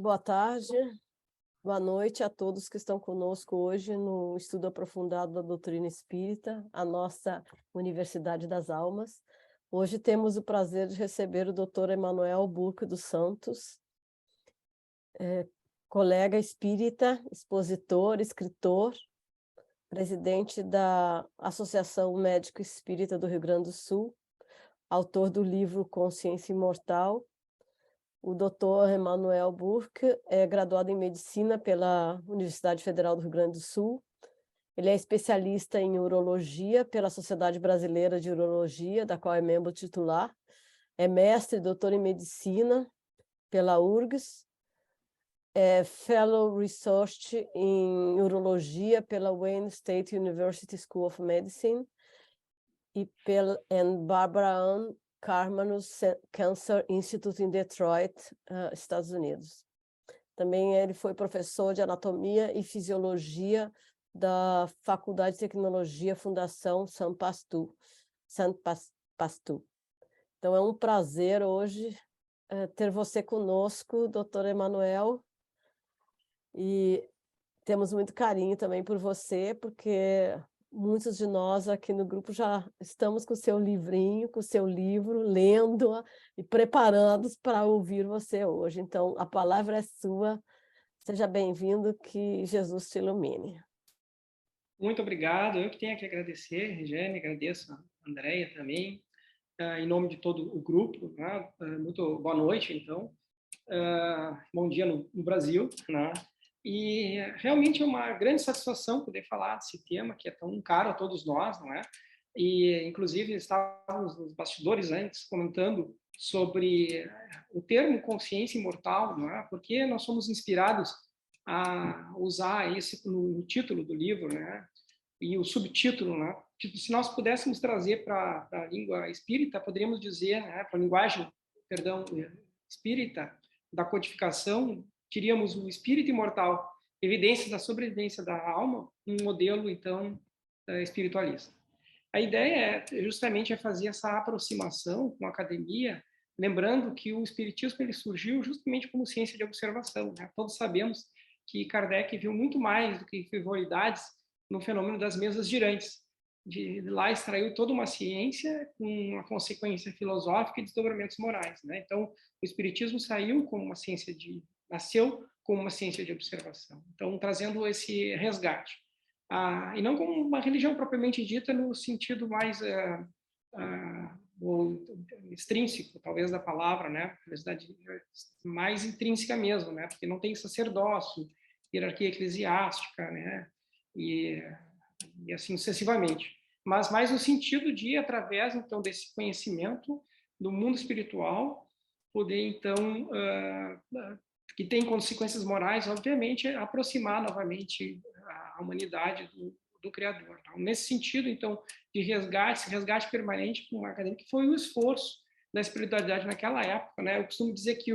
boa tarde, boa noite a todos que estão conosco hoje no estudo aprofundado da doutrina espírita, a nossa Universidade das Almas. Hoje temos o prazer de receber o Dr. Emanuel Burke dos Santos, colega espírita, expositor, escritor, presidente da Associação Médico Espírita do Rio Grande do Sul, autor do livro Consciência Imortal. O Dr. Emanuel Burke é graduado em Medicina pela Universidade Federal do Rio Grande do Sul. Ele é especialista em Urologia pela Sociedade Brasileira de Urologia, da qual é membro titular. É mestre e doutor em Medicina pela URGS. É Fellow Research em Urologia pela Wayne State University School of Medicine e pela Barbara Ann Karmanos Cancer Institute em Detroit, Estados Unidos. Também ele foi professor de Anatomia e Fisiologia da Faculdade de Tecnologia Fundação Saint Pasteur. Então é um prazer hoje ter você conosco, doutor Emanuel, e temos muito carinho também por você, porque muitos de nós aqui no grupo já estamos com o seu livrinho, com o seu livro, lendo e preparados para ouvir você hoje. Então, a palavra é sua. Seja bem-vindo, que Jesus te ilumine. Muito obrigado. Eu que tenho que agradecer, Regiane, agradeço a Andréia também, em nome de todo o grupo. Né? Muito boa noite, então. Bom dia no Brasil, né? E realmente é uma grande satisfação poder falar desse tema que é tão caro a todos nós, não é? E, inclusive, estávamos nos bastidores antes comentando sobre o termo consciência imortal, não é? Porque nós somos inspirados a usar esse no título do livro, né? E o subtítulo, né? Tipo, se nós pudéssemos trazer para a língua espírita, poderíamos dizer, né? Para a linguagem, perdão, espírita, da codificação, teríamos o espírito imortal, evidências da sobrevivência da alma, um modelo, então, espiritualista. A ideia é justamente fazer essa aproximação com a academia, lembrando que o espiritismo ele surgiu justamente como ciência de observação, né? Todos sabemos que Kardec viu muito mais do que frivolidades no fenômeno das mesas girantes. De lá extraiu toda uma ciência com uma consequência filosófica e desdobramentos morais, né? Então, o espiritismo saiu como uma ciência nasceu como uma ciência de observação. Então, trazendo esse resgate. E não como uma religião propriamente dita no sentido mais extrínseco, talvez, da palavra, né? Mais intrínseca mesmo, né? Porque não tem sacerdócio, hierarquia eclesiástica, né? E assim sucessivamente. Mas mais no sentido de, através, então, desse conhecimento do mundo espiritual, poder, então, que tem consequências morais, obviamente, aproximar novamente a humanidade do Criador. Então, nesse sentido, então, de resgate, esse resgate permanente com uma academia, que foi um esforço da espiritualidade naquela época, né? Eu costumo dizer que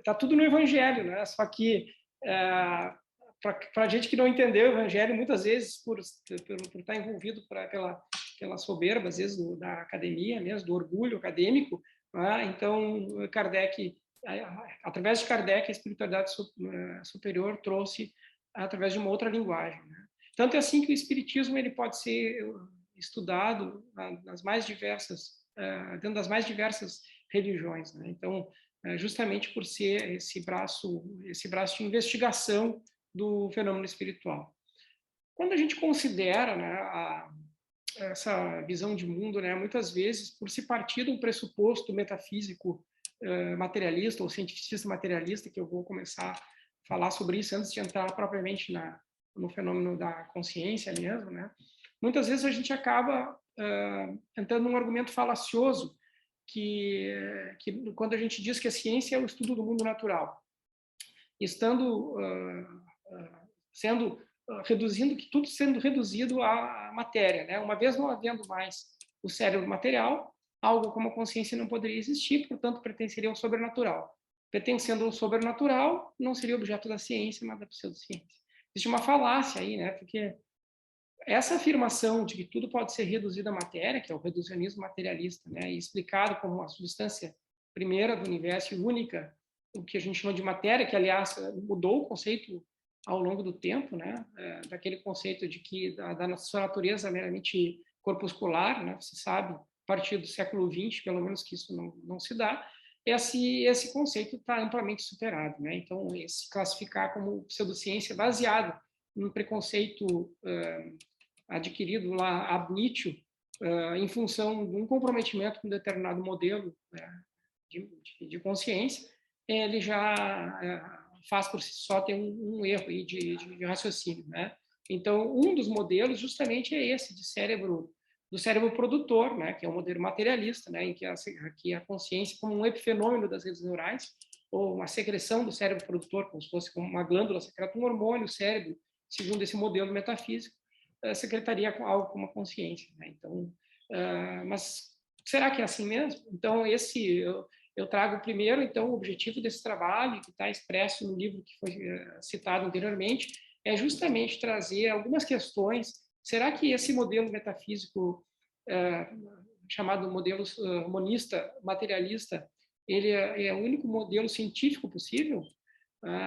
tá tudo no Evangelho, né? Só que para a gente que não entendeu o Evangelho, muitas vezes por estar envolvido pela soberba, às vezes da academia, mesmo do orgulho acadêmico, né? Então Kardec, através de Kardec, a espiritualidade superior trouxe através de uma outra linguagem, né? Tanto é assim que o espiritismo ele pode ser estudado nas mais diversas, dentro das mais diversas religiões, né? Então, justamente por ser esse braço de investigação do fenômeno espiritual. Quando a gente considera, né, essa visão de mundo, né, muitas vezes, por se partir de um pressuposto metafísico materialista ou cientificista materialista, que eu vou começar a falar sobre isso antes de entrar propriamente no fenômeno da consciência mesmo, né? Muitas vezes a gente acaba entrando num argumento falacioso que quando a gente diz que a ciência é o estudo do mundo natural, estando reduzindo que tudo sendo reduzido à matéria, né? Uma vez não havendo mais o cérebro material, algo como a consciência não poderia existir, portanto pertenceria ao sobrenatural. Pertencendo ao sobrenatural, não seria objeto da ciência, mas da pseudociência. Existe uma falácia aí, né? Porque essa afirmação de que tudo pode ser reduzido à matéria, que é o reducionismo materialista, né? E explicado como a substância primeira do universo e única o que a gente chama de matéria, que, aliás, mudou o conceito ao longo do tempo, né? Daquele conceito de que da sua natureza meramente corpuscular, né? Você sabe, a partir do século XX, pelo menos, que isso não se dá. Esse conceito está amplamente superado, né? Então, se classificar como pseudociência baseado num preconceito adquirido lá ab initio, em função de um comprometimento com um determinado modelo, né, de consciência, ele já faz por si só ter um erro aí de raciocínio, né? Então, um dos modelos justamente é esse do cérebro produtor, né, que é um modelo materialista, né, em que a consciência, como um epifenômeno das redes neurais, ou uma secreção do cérebro produtor, como se fosse como uma glândula secreta um hormônio, o cérebro, segundo esse modelo metafísico, secretaria algo como a consciência, né? Então, mas será que é assim mesmo? Então, eu trago primeiro, então, o objetivo desse trabalho, que está expresso no livro que foi citado anteriormente, é justamente trazer algumas questões. Será que esse modelo metafísico, chamado modelo monista, materialista, ele é o único modelo científico possível?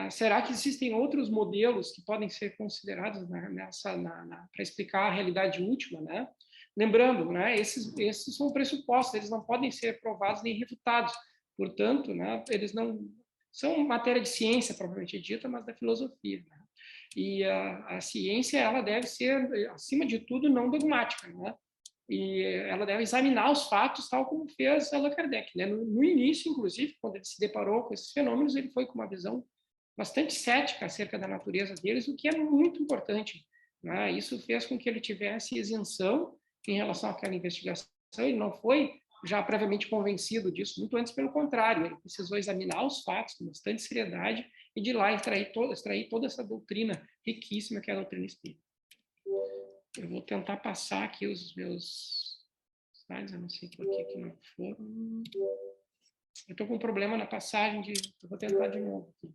Será que existem outros modelos que podem ser considerados para explicar a realidade última, né? Lembrando, né, esses são pressupostos, eles não podem ser provados nem refutados. Portanto, né, eles não são matéria de ciência propriamente dita, mas da filosofia, né? E a ciência, ela deve ser, acima de tudo, não dogmática, né? E ela deve examinar os fatos tal como fez Allan Kardec, né? No início, inclusive, quando ele se deparou com esses fenômenos, ele foi com uma visão bastante cética acerca da natureza deles, o que é muito importante, né? Isso fez com que ele tivesse isenção em relação àquela investigação. Ele não foi já previamente convencido disso, muito antes pelo contrário, ele precisou examinar os fatos com bastante seriedade e de lá extrair toda essa doutrina riquíssima que é a doutrina espírita. Eu vou tentar passar aqui os meus slides, eu não sei por que não foram. Eu estou com um problema na passagem, eu vou tentar de novo aqui.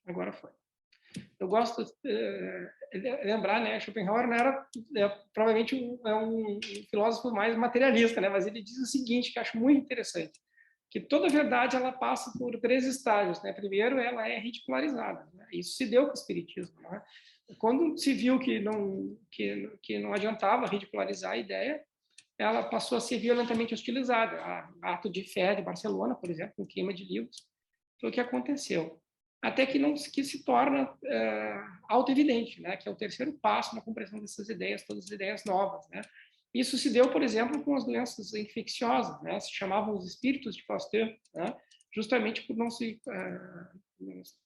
Agora foi. Eu gosto de lembrar, né, Schopenhauer não era provavelmente um filósofo mais materialista, né, mas ele diz o seguinte, que eu acho muito interessante, que toda verdade ela passa por 3 estágios, né? Primeiro, ela é ridicularizada, né? Isso se deu com o espiritismo, né? Quando se viu que não adiantava ridicularizar a ideia, ela passou a ser violentamente hostilizada. O ato de fé de Barcelona, por exemplo, com queima de livros, foi o que aconteceu. Até que se torna auto-evidente, né? Que é o terceiro passo na compreensão dessas ideias, todas as ideias novas, né? Isso se deu, por exemplo, com as doenças infecciosas, né? Se chamavam os espíritos de Pasteur, né? Justamente por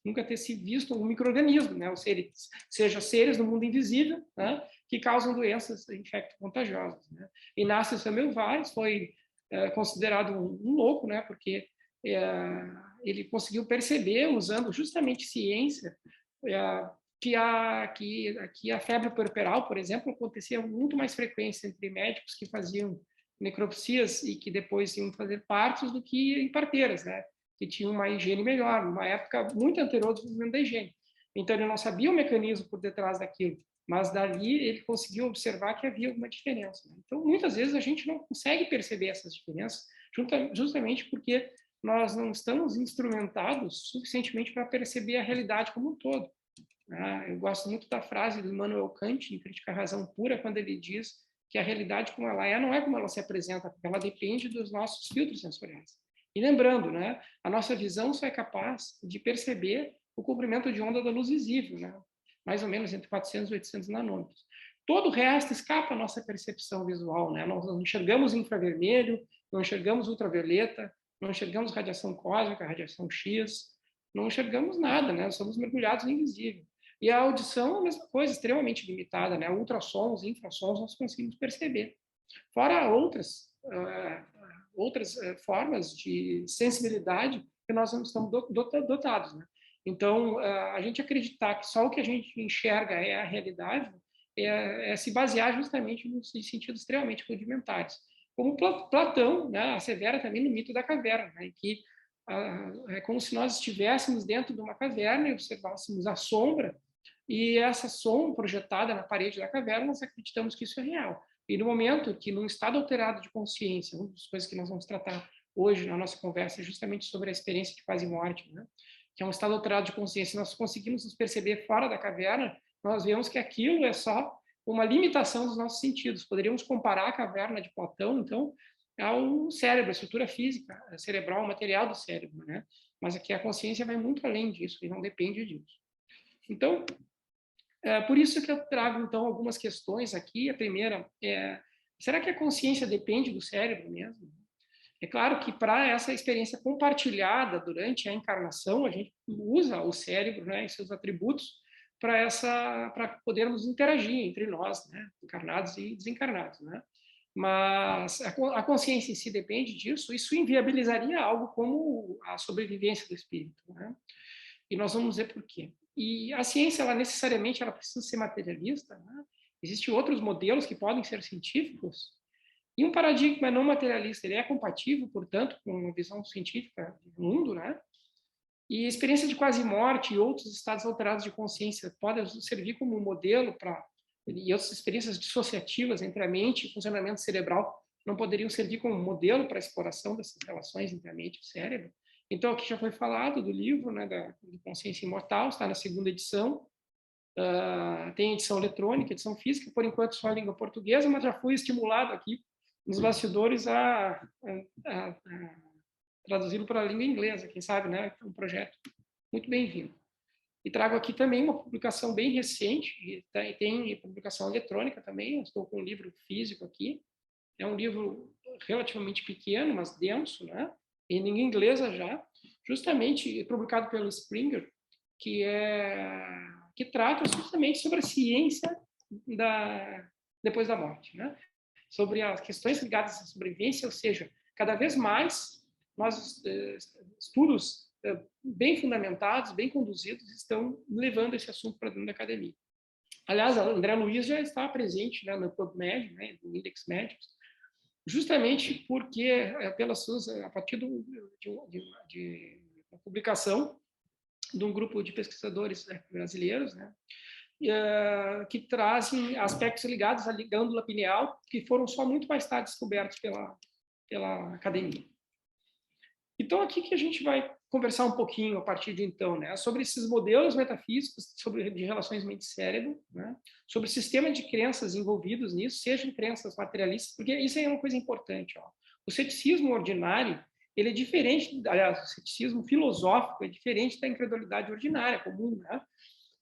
nunca ter se visto um micro-organismo, né? Ou seja, seres no mundo invisível, né? Que causam doenças infecto-contagiosas, né? Inácio Semmelweis foi considerado um louco, né? Porque ele conseguiu perceber, usando justamente ciência, que a febre puerperal, por exemplo, acontecia muito mais frequência entre médicos que faziam necropsias e que depois iam fazer partos do que em parteiras, né? Que tinham uma higiene melhor, numa época muito anterior ao desenvolvimento da higiene. Então, ele não sabia o mecanismo por detrás daquilo, mas dali ele conseguiu observar que havia uma diferença. Né? Então, muitas vezes a gente não consegue perceber essas diferenças, justamente porque nós não estamos instrumentados suficientemente para perceber a realidade como um todo. Eu gosto muito da frase do Immanuel Kant, em Crítica à Razão Pura, quando ele diz que a realidade como ela é não é como ela se apresenta, porque ela depende dos nossos filtros sensoriais. E lembrando, né, a nossa visão só é capaz de perceber o comprimento de onda da luz visível, né, mais ou menos entre 400 e 800 nanômetros. Todo o resto escapa à nossa percepção visual. Né? Nós não enxergamos infravermelho, não enxergamos ultravioleta, não enxergamos radiação cósmica, radiação X, não enxergamos nada, né? Somos mergulhados no invisível. E a audição é a mesma coisa, extremamente limitada, né? Ultrassons, infrassons, nós conseguimos perceber. Fora outras formas de sensibilidade que nós não estamos dotados, né? Então, a gente acreditar que só o que a gente enxerga é a realidade é se basear justamente nos sentidos extremamente rudimentares. Como Platão, né, assevera também no mito da caverna, né, em que é como se nós estivéssemos dentro de uma caverna e observássemos a sombra, e essa sombra projetada na parede da caverna, nós acreditamos que isso é real. E no momento que, num estado alterado de consciência, uma das coisas que nós vamos tratar hoje na nossa conversa justamente sobre a experiência de quase morte, né? Que é um estado alterado de consciência. Nós conseguimos nos perceber fora da caverna, nós vemos que aquilo é só uma limitação dos nossos sentidos. Poderíamos comparar a caverna de Platão, então, ao cérebro, a estrutura física, cerebral, o material do cérebro, né? Mas aqui a consciência vai muito além disso e não depende disso. Então, por isso que eu trago, então, algumas questões aqui. A primeira é, será que a consciência depende do cérebro mesmo? É claro que para essa experiência compartilhada durante a encarnação, a gente usa o cérebro, né, e seus atributos para podermos interagir entre nós, né, encarnados e desencarnados, né? Mas a consciência em si depende disso. Isso inviabilizaria algo como a sobrevivência do espírito, né? E nós vamos ver por quê. E a ciência, ela necessariamente ela precisa ser materialista, né? Existem outros modelos que podem ser científicos, e um paradigma não materialista, ele é compatível, portanto, com uma visão científica do mundo, né? E a experiência de quase morte e outros estados alterados de consciência podem servir como um modelo para e outras experiências dissociativas entre a mente e o funcionamento cerebral não poderiam servir como modelo para a exploração dessas relações entre a mente e o cérebro. Então, aqui já foi falado do livro, né, da Consciência Imortal, está na segunda edição. Tem edição eletrônica, edição física, por enquanto só a língua portuguesa, mas já fui estimulado aqui nos bastidores a traduzi-lo para a língua inglesa, quem sabe, né? É um projeto muito bem-vindo. E trago aqui também uma publicação bem recente, e tem publicação eletrônica também, eu estou com um livro físico aqui, é um livro relativamente pequeno, mas denso, né? Em língua inglesa já, justamente publicado pelo Springer, que trata justamente sobre a ciência depois da morte, né? Sobre as questões ligadas à sobrevivência, ou seja, cada vez mais nós estudos bem fundamentados, bem conduzidos, estão levando esse assunto para dentro da academia. Aliás, a André Luiz já está presente, né, no PubMed, né, no Index Médicos, justamente porque, a partir de uma publicação de um grupo de pesquisadores, né, brasileiros, né, que trazem aspectos ligados à glândula pineal, que foram só muito mais tarde descobertos pela academia. Então, aqui que a gente vai conversar um pouquinho a partir de então, né, sobre esses modelos metafísicos de relações mente-cérebro, né, sobre o sistema de crenças envolvidos nisso, sejam crenças materialistas, porque isso é uma coisa importante. Ó. O ceticismo ordinário, ele é diferente, aliás, o ceticismo filosófico é diferente da incredulidade ordinária, comum, né?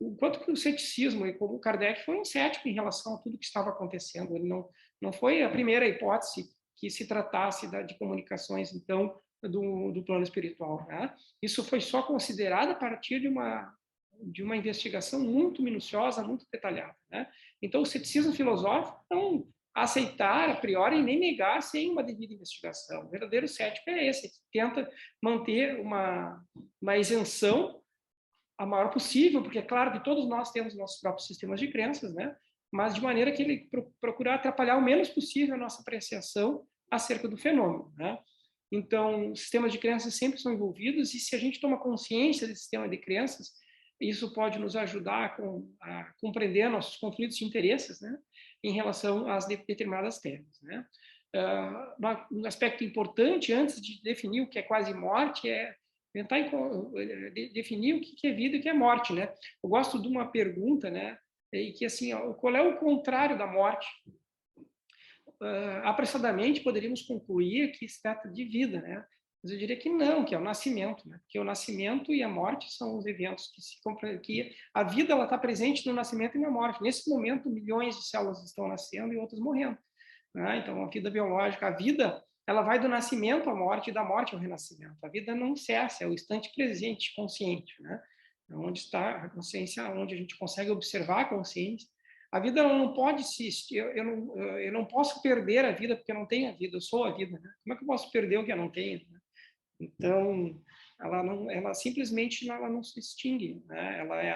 Enquanto que o ceticismo, e como Kardec foi um cético em relação a tudo que estava acontecendo, ele não foi a primeira hipótese que se tratasse de comunicações, então, do plano espiritual. Né? Isso foi só considerado a partir de uma investigação muito minuciosa, muito detalhada. Né? Então, o ceticismo filosófico não aceitar a priori e nem negar sem uma devida investigação. O verdadeiro cético é esse, que tenta manter uma isenção a maior possível, porque é claro que todos nós temos nossos próprios sistemas de crenças, né? Mas de maneira que ele procura atrapalhar o menos possível a nossa apreciação acerca do fenômeno, né? Então, sistemas de crenças sempre são envolvidos, e se a gente toma consciência desse sistema de crenças, isso pode nos ajudar a compreender nossos conflitos de interesses, né? Em relação às determinadas teses, né? Um aspecto importante, antes de definir o que é quase morte, é tentar definir o que é vida e o que é morte, né? Eu gosto de uma pergunta, né? E que assim, qual é o contrário da morte? Apressadamente poderíamos concluir que se trata de vida, né? Mas eu diria que não, que é o nascimento, né? Que o nascimento e a morte são os eventos que a vida ela está presente no nascimento e na morte. Nesse momento, milhões de células estão nascendo e outras morrendo, né? Então, a vida biológica, a vida ela vai do nascimento à morte e da morte ao renascimento. A vida não cessa, é o instante presente, consciente, né? Onde está a consciência, onde a gente consegue observar a consciência. A vida ela não pode eu não posso perder a vida porque eu não tenho a vida, eu sou a vida, né? Como é que eu posso perder o que eu não tenho? Né? Então, ela simplesmente ela não se extingue, né? Ela é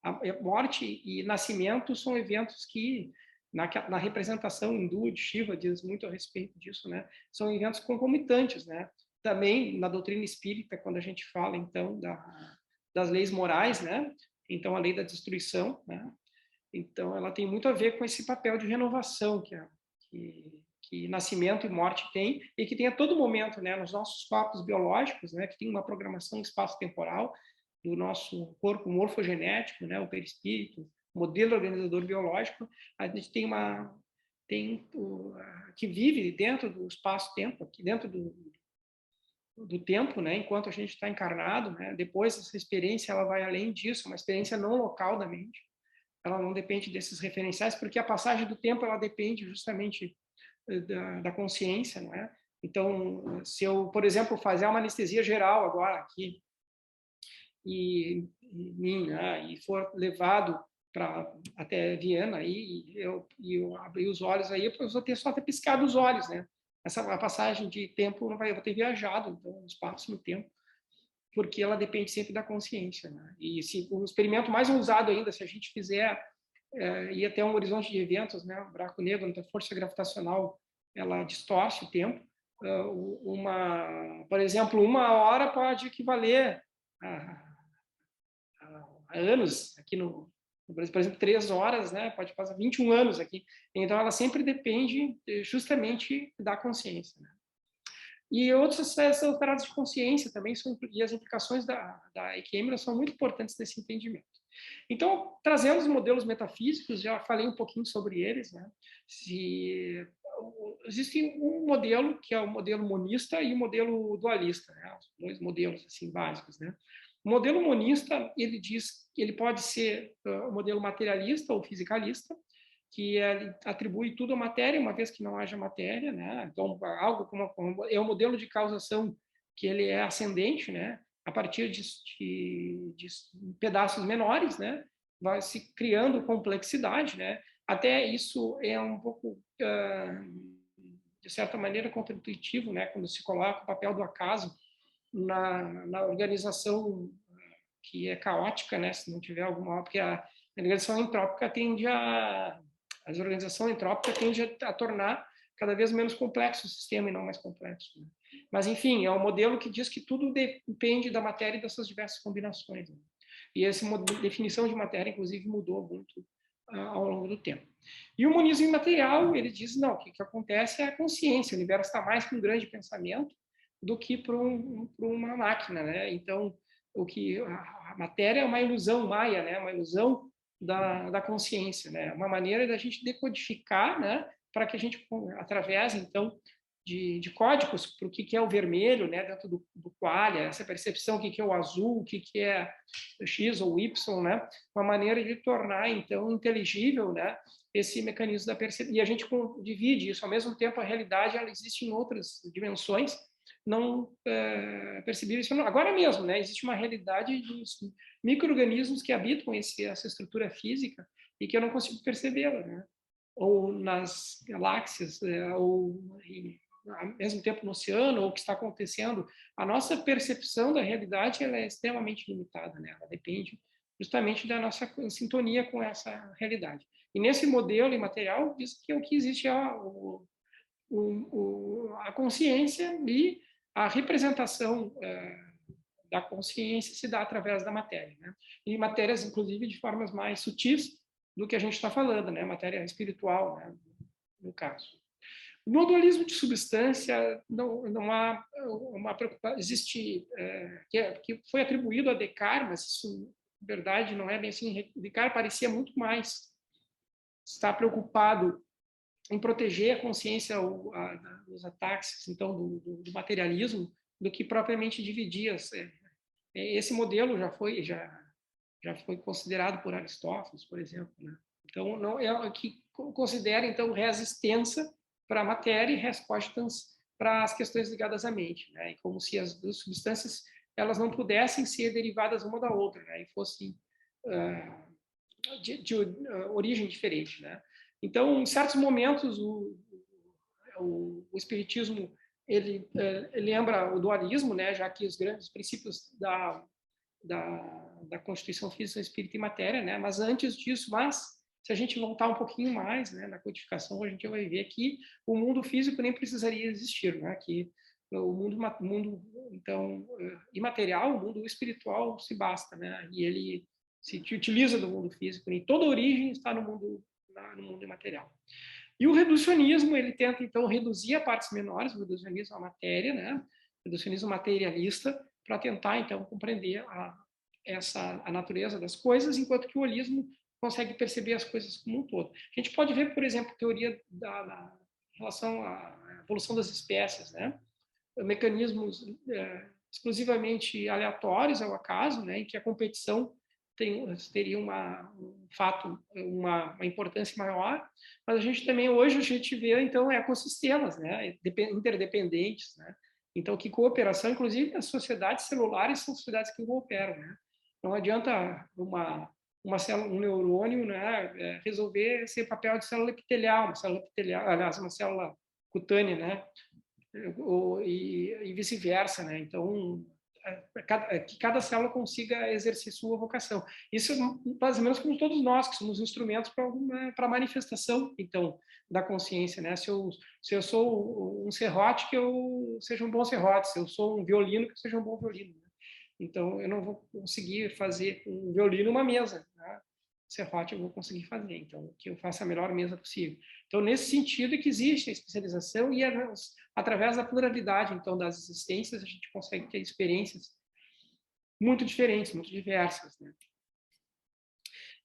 a morte e nascimento são eventos que na representação hindu de Shiva diz muito a respeito disso, né? São eventos concomitantes, né? Também na doutrina espírita, quando a gente fala então das leis morais, né? Então a lei da destruição, né? Então ela tem muito a ver com esse papel de renovação que que nascimento e morte tem, e que tem a todo momento, né, nos nossos corpos biológicos, né, que tem uma programação espaço-temporal do nosso corpo morfogenético, né, o perispírito, modelo organizador biológico, a gente tem que vive dentro do espaço-tempo, aqui dentro do tempo, né, enquanto a gente está encarnado, né, depois essa experiência ela vai além disso, uma experiência não local da mente, ela não depende desses referenciais, porque a passagem do tempo ela depende justamente da consciência, não é? Então, se eu, por exemplo, fazer uma anestesia geral agora aqui e mim, né, e for levado para até Viena e eu abrir os olhos aí, eu vou ter só ter piscado os olhos, né? A passagem de tempo não vai, eu vou ter viajado, então, no espaço e no tempo, porque ela depende sempre da consciência, né? E se o experimento mais ousado ainda, se a gente fizer ir até um horizonte de eventos, né? O buraco negro, a força gravitacional, ela distorce o tempo. Por exemplo, 1 hora pode equivaler a anos aqui no Brasil, por exemplo, 3 horas, né? Pode passar 21 anos aqui. Então, ela sempre depende justamente da consciência, né? E outros alterados de consciência também são, e as implicações da EQM são muito importantes nesse entendimento. Então, trazendo os modelos metafísicos, já falei um pouquinho sobre eles, né? Existe um modelo, que é o modelo monista e o modelo dualista, né? Os 2 modelos assim, básicos, né? O modelo monista, ele diz que ele pode ser o modelo materialista ou fisicalista, que atribui tudo à matéria, uma vez que não haja matéria, né? Então, algo é o modelo de causação que ele é ascendente, né? A partir de pedaços menores, né? Vai se criando complexidade, né? Até isso é um pouco, de certa maneira, contraintuitivo, né? Quando se coloca o papel do acaso na organização que é caótica, né? Se não tiver alguma, porque a organização entrópica tende a organização entrópica tende a tornar cada vez menos complexo o sistema e não mais complexo, né? Mas, enfim, é um modelo que diz que tudo depende da matéria e dessas diversas combinações, né? E essa definição de matéria, inclusive, mudou muito ao longo do tempo. E o monismo imaterial, ele diz, não, o que acontece é a consciência, o universo está mais para um grande pensamento do que para uma máquina, né? Então, a matéria é uma ilusão maia, né? Uma ilusão da consciência, né? Uma maneira da gente decodificar, né? Para que a gente, através, então, de códigos para o que é o vermelho, né? Dentro do qualia, essa percepção, o que é o azul, o que é X ou Y, né? Uma maneira de tornar, então, inteligível, né? Esse mecanismo da percepção. E a gente divide isso. Ao mesmo tempo, a realidade ela existe em outras dimensões, não perceberam isso agora mesmo, né? Existe uma realidade dos micro-organismos que habitam essa estrutura física e que eu não consigo percebê-la, né? Ou nas galáxias, ou ao mesmo tempo no oceano, ou o que está acontecendo. A nossa percepção da realidade ela é extremamente limitada, né? Ela depende justamente da nossa sintonia com essa realidade. E nesse modelo imaterial diz que o que existe é a consciência e a representação da consciência se dá através da matéria, né? E matérias, inclusive, de formas mais sutis do que a gente está falando, né? Matéria espiritual, né? No caso. No dualismo de substância, não há uma preocupação, existe, que foi atribuído a Descartes, mas isso, na verdade, não é bem assim. Descartes parecia muito mais estar preocupado em proteger a consciência dos ataques, então, do materialismo, do que propriamente dividir. Esse modelo já foi considerado por Aristóteles, por exemplo, né? Então, não é o que considera, então, resistência para a matéria e respostas para as questões ligadas à mente, né? E como se as duas substâncias elas não pudessem ser derivadas uma da outra, né? E fossem de origem diferente, né? Então, em certos momentos, o espiritismo ele lembra o dualismo, né? Já que os grandes princípios da constituição física são espírito e matéria, né? Mas antes disso, se a gente voltar um pouquinho mais, né, na codificação, a gente vai ver que o mundo físico nem precisaria existir, né? Que o mundo então imaterial, o mundo espiritual se basta, né? E ele se utiliza do mundo físico, e toda a origem está no mundo imaterial. E o reducionismo, ele tenta, então, reduzir a partes menores, o reducionismo à matéria, né? O reducionismo materialista, para tentar, então, compreender a natureza das coisas, enquanto que o holismo consegue perceber as coisas como um todo. A gente pode ver, por exemplo, a teoria da relação à evolução das espécies, né? Mecanismos exclusivamente aleatórios ao acaso, né? Em que a competição teria um fato, uma importância maior, mas a gente também, hoje, a gente vê, então, ecossistemas, né? Interdependentes, né? Então, que cooperação, inclusive as sociedades celulares são sociedades que cooperam, né? Não adianta uma célula, um neurônio, né, resolver ser papel de célula epitelial, aliás, uma célula cutânea, né? E vice-versa, né? Então, que cada célula consiga exercer sua vocação. Isso mais ou menos como todos nós, que somos instrumentos para a manifestação, então, da consciência, né? Se eu sou um serrote, que eu seja um bom serrote. Se eu sou um violino, que eu seja um bom violino. Né? Então, eu não vou conseguir fazer com um violino uma mesa, né? Serrote eu vou conseguir fazer, então, que eu faça a melhor mesa possível. Então, nesse sentido é que existe a especialização e através da pluralidade, então, das existências, a gente consegue ter experiências muito diferentes, muito diversas, né?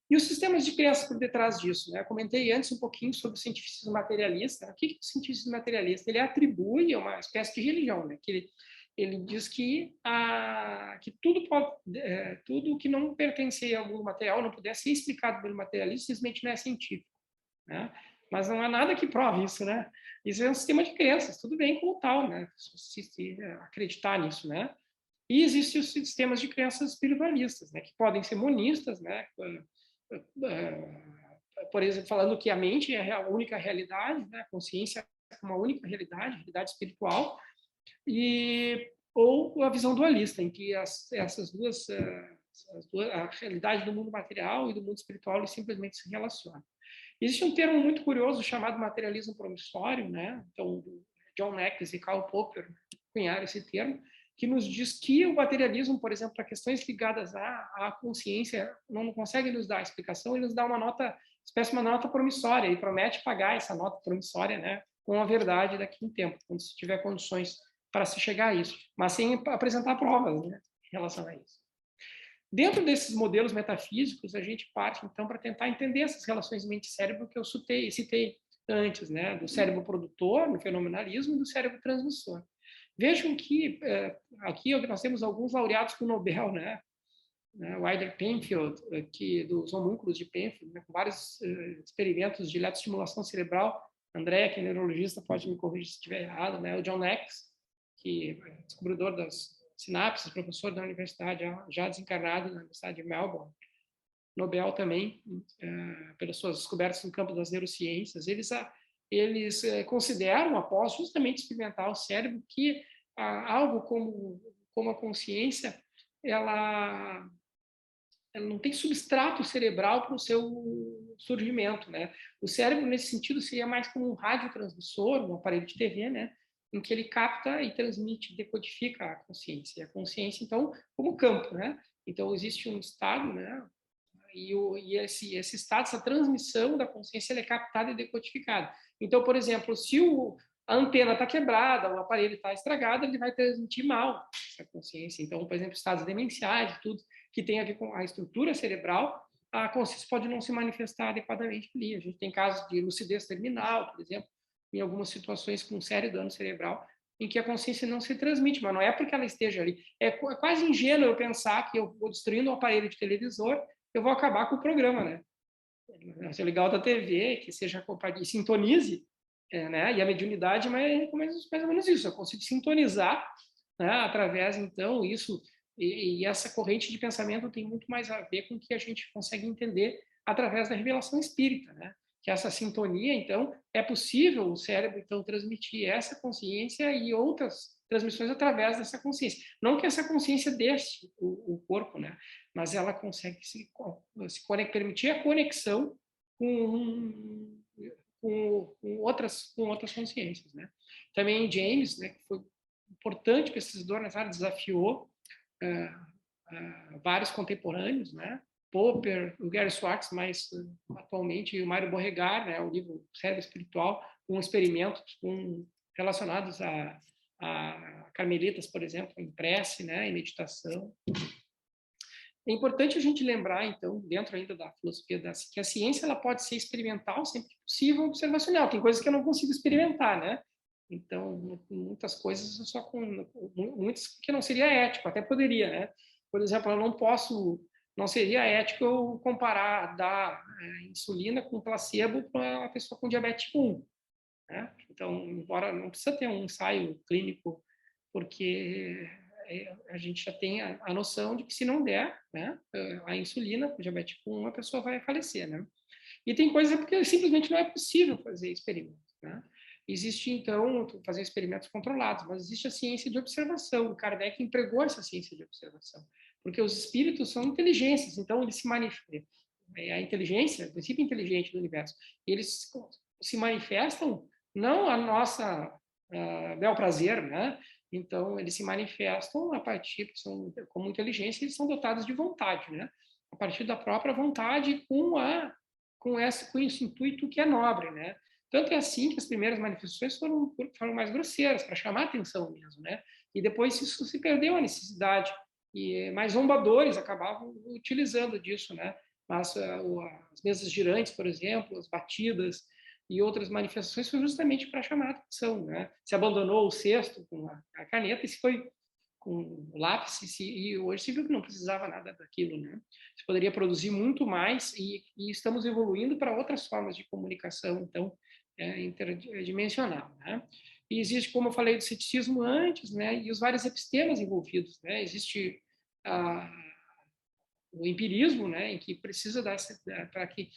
E os sistemas de crença por detrás disso, né? Eu comentei antes um pouquinho sobre o cientificismo materialista. O que é o cientificismo materialista? Ele atribui uma espécie de religião, né? Que ele diz que tudo que não pertencer ao mundo material, não puder ser explicado pelo materialista, simplesmente não é científico, né? Mas não há nada que prove isso, né? Isso é um sistema de crenças, tudo bem como tal, né? Se acreditar nisso, né? E existem os sistemas de crenças espiritualistas, né? Que podem ser monistas, né? Por exemplo, falando que a mente é a única realidade, né? A consciência é uma única realidade espiritual, ou a visão dualista, em que essas duas, a realidade do mundo material e do mundo espiritual, eles simplesmente se relacionam. Existe um termo muito curioso chamado materialismo promissório, né? Então, John Mackes e Karl Popper cunharam esse termo, que nos diz que o materialismo, por exemplo, para questões ligadas à consciência, não consegue nos dar a explicação, ele nos dá uma nota, espécie de uma nota promissória, e promete pagar essa nota promissória, né, com a verdade daqui a um tempo, quando se tiver condições para se chegar a isso, mas sem apresentar provas, né, em relação a isso. Dentro desses modelos metafísicos, a gente parte, então, para tentar entender essas relações mente-cérebro que eu citei antes, né, do cérebro produtor, no fenomenalismo, e do cérebro transmissor. Vejam que aqui nós temos alguns laureados com o Nobel, né? O Wilder Penfield, que dos homúnculos de Penfield, né, com vários experimentos de eletroestimulação cerebral. André, que é neurologista, pode me corrigir se estiver errado, né? O John Mackes, que é descobridor das sinapses, professor da universidade, já desencarnado na Universidade de Melbourne. Nobel também, pelas suas descobertas no campo das neurociências. Eles consideram, após justamente experimentar o cérebro, que algo como a consciência, ela não tem substrato cerebral para o seu surgimento, né? O cérebro, nesse sentido, seria mais como um radiotransmissor, um aparelho de TV, né? Em que ele capta e transmite, decodifica a consciência. E a consciência, então, como campo, né? Então, existe um estado, né? E esse estado, essa transmissão da consciência, ele é captada e decodificada. Então, por exemplo, se a antena está quebrada, o aparelho está estragado, ele vai transmitir mal essa consciência. Então, por exemplo, estados demenciais, tudo que tem a ver com a estrutura cerebral, a consciência pode não se manifestar adequadamente ali. A gente tem casos de lucidez terminal, por exemplo, em algumas situações com sério dano cerebral, em que a consciência não se transmite, mas não é porque ela esteja ali. É quase ingênuo eu pensar que eu vou destruindo um aparelho de televisor, eu vou acabar com o programa, né? É legal da TV, que seja compartilhado, sintonize, né? E a mediunidade é mais ou menos isso. Eu consigo sintonizar, né? Através, então, isso e essa corrente de pensamento tem muito mais a ver com o que a gente consegue entender através da revelação espírita, né? Que essa sintonia, então, é possível o cérebro, então, transmitir essa consciência e outras transmissões através dessa consciência. Não que essa consciência deixe o corpo, né? Mas ela consegue permitir a conexão com outras consciências, né? Também James, né, que foi importante pesquisador nessa área, desafiou vários contemporâneos, né? Popper, o Gary Schwartz, mais atualmente, e o Mário Borregar, né, o livro Cérebro Espiritual, com experimentos relacionados a carmelitas, por exemplo, em prece, né, em meditação. É importante a gente lembrar, então, dentro ainda da filosofia que a ciência ela pode ser experimental sempre que possível, observacional. Tem coisas que eu não consigo experimentar, né? Então, muitas coisas só com muitas que não seria ético, até poderia, né? Por exemplo, não seria ético eu comparar dar insulina com placebo para uma pessoa com diabetes tipo 1, né? Então, embora não precisa ter um ensaio clínico, porque a gente já tem a noção de que se não der, né, a insulina para o diabetes tipo 1, a pessoa vai falecer, né? E tem coisas porque simplesmente não é possível fazer experimentos, né? Existe, então, fazer experimentos controlados, mas existe a ciência de observação. O Kardec empregou essa ciência de observação, porque os espíritos são inteligências, então eles se manifestam. A inteligência, o princípio inteligente do universo, eles se manifestam não a nossa bel prazer, né? Então, eles se manifestam a partir, como inteligência, eles são dotados de vontade, né? A partir da própria vontade, com esse intuito que é nobre, né? Tanto é assim que as primeiras manifestações foram mais grosseiras, para chamar a atenção mesmo, né? E depois isso se perdeu a necessidade, e mais zombadores acabavam utilizando disso, né? Mas as mesas girantes, por exemplo, as batidas e outras manifestações foi justamente para chamar a atenção, né? Se abandonou o cesto com a caneta e se foi com o lápis, e hoje se viu que não precisava nada daquilo, né? Se poderia produzir muito mais e estamos evoluindo para outras formas de comunicação, então, interdimensional, né? E existe, como eu falei do ceticismo antes, né? E os vários epistemas envolvidos, né? Existe o empirismo, né? Em que precisa para que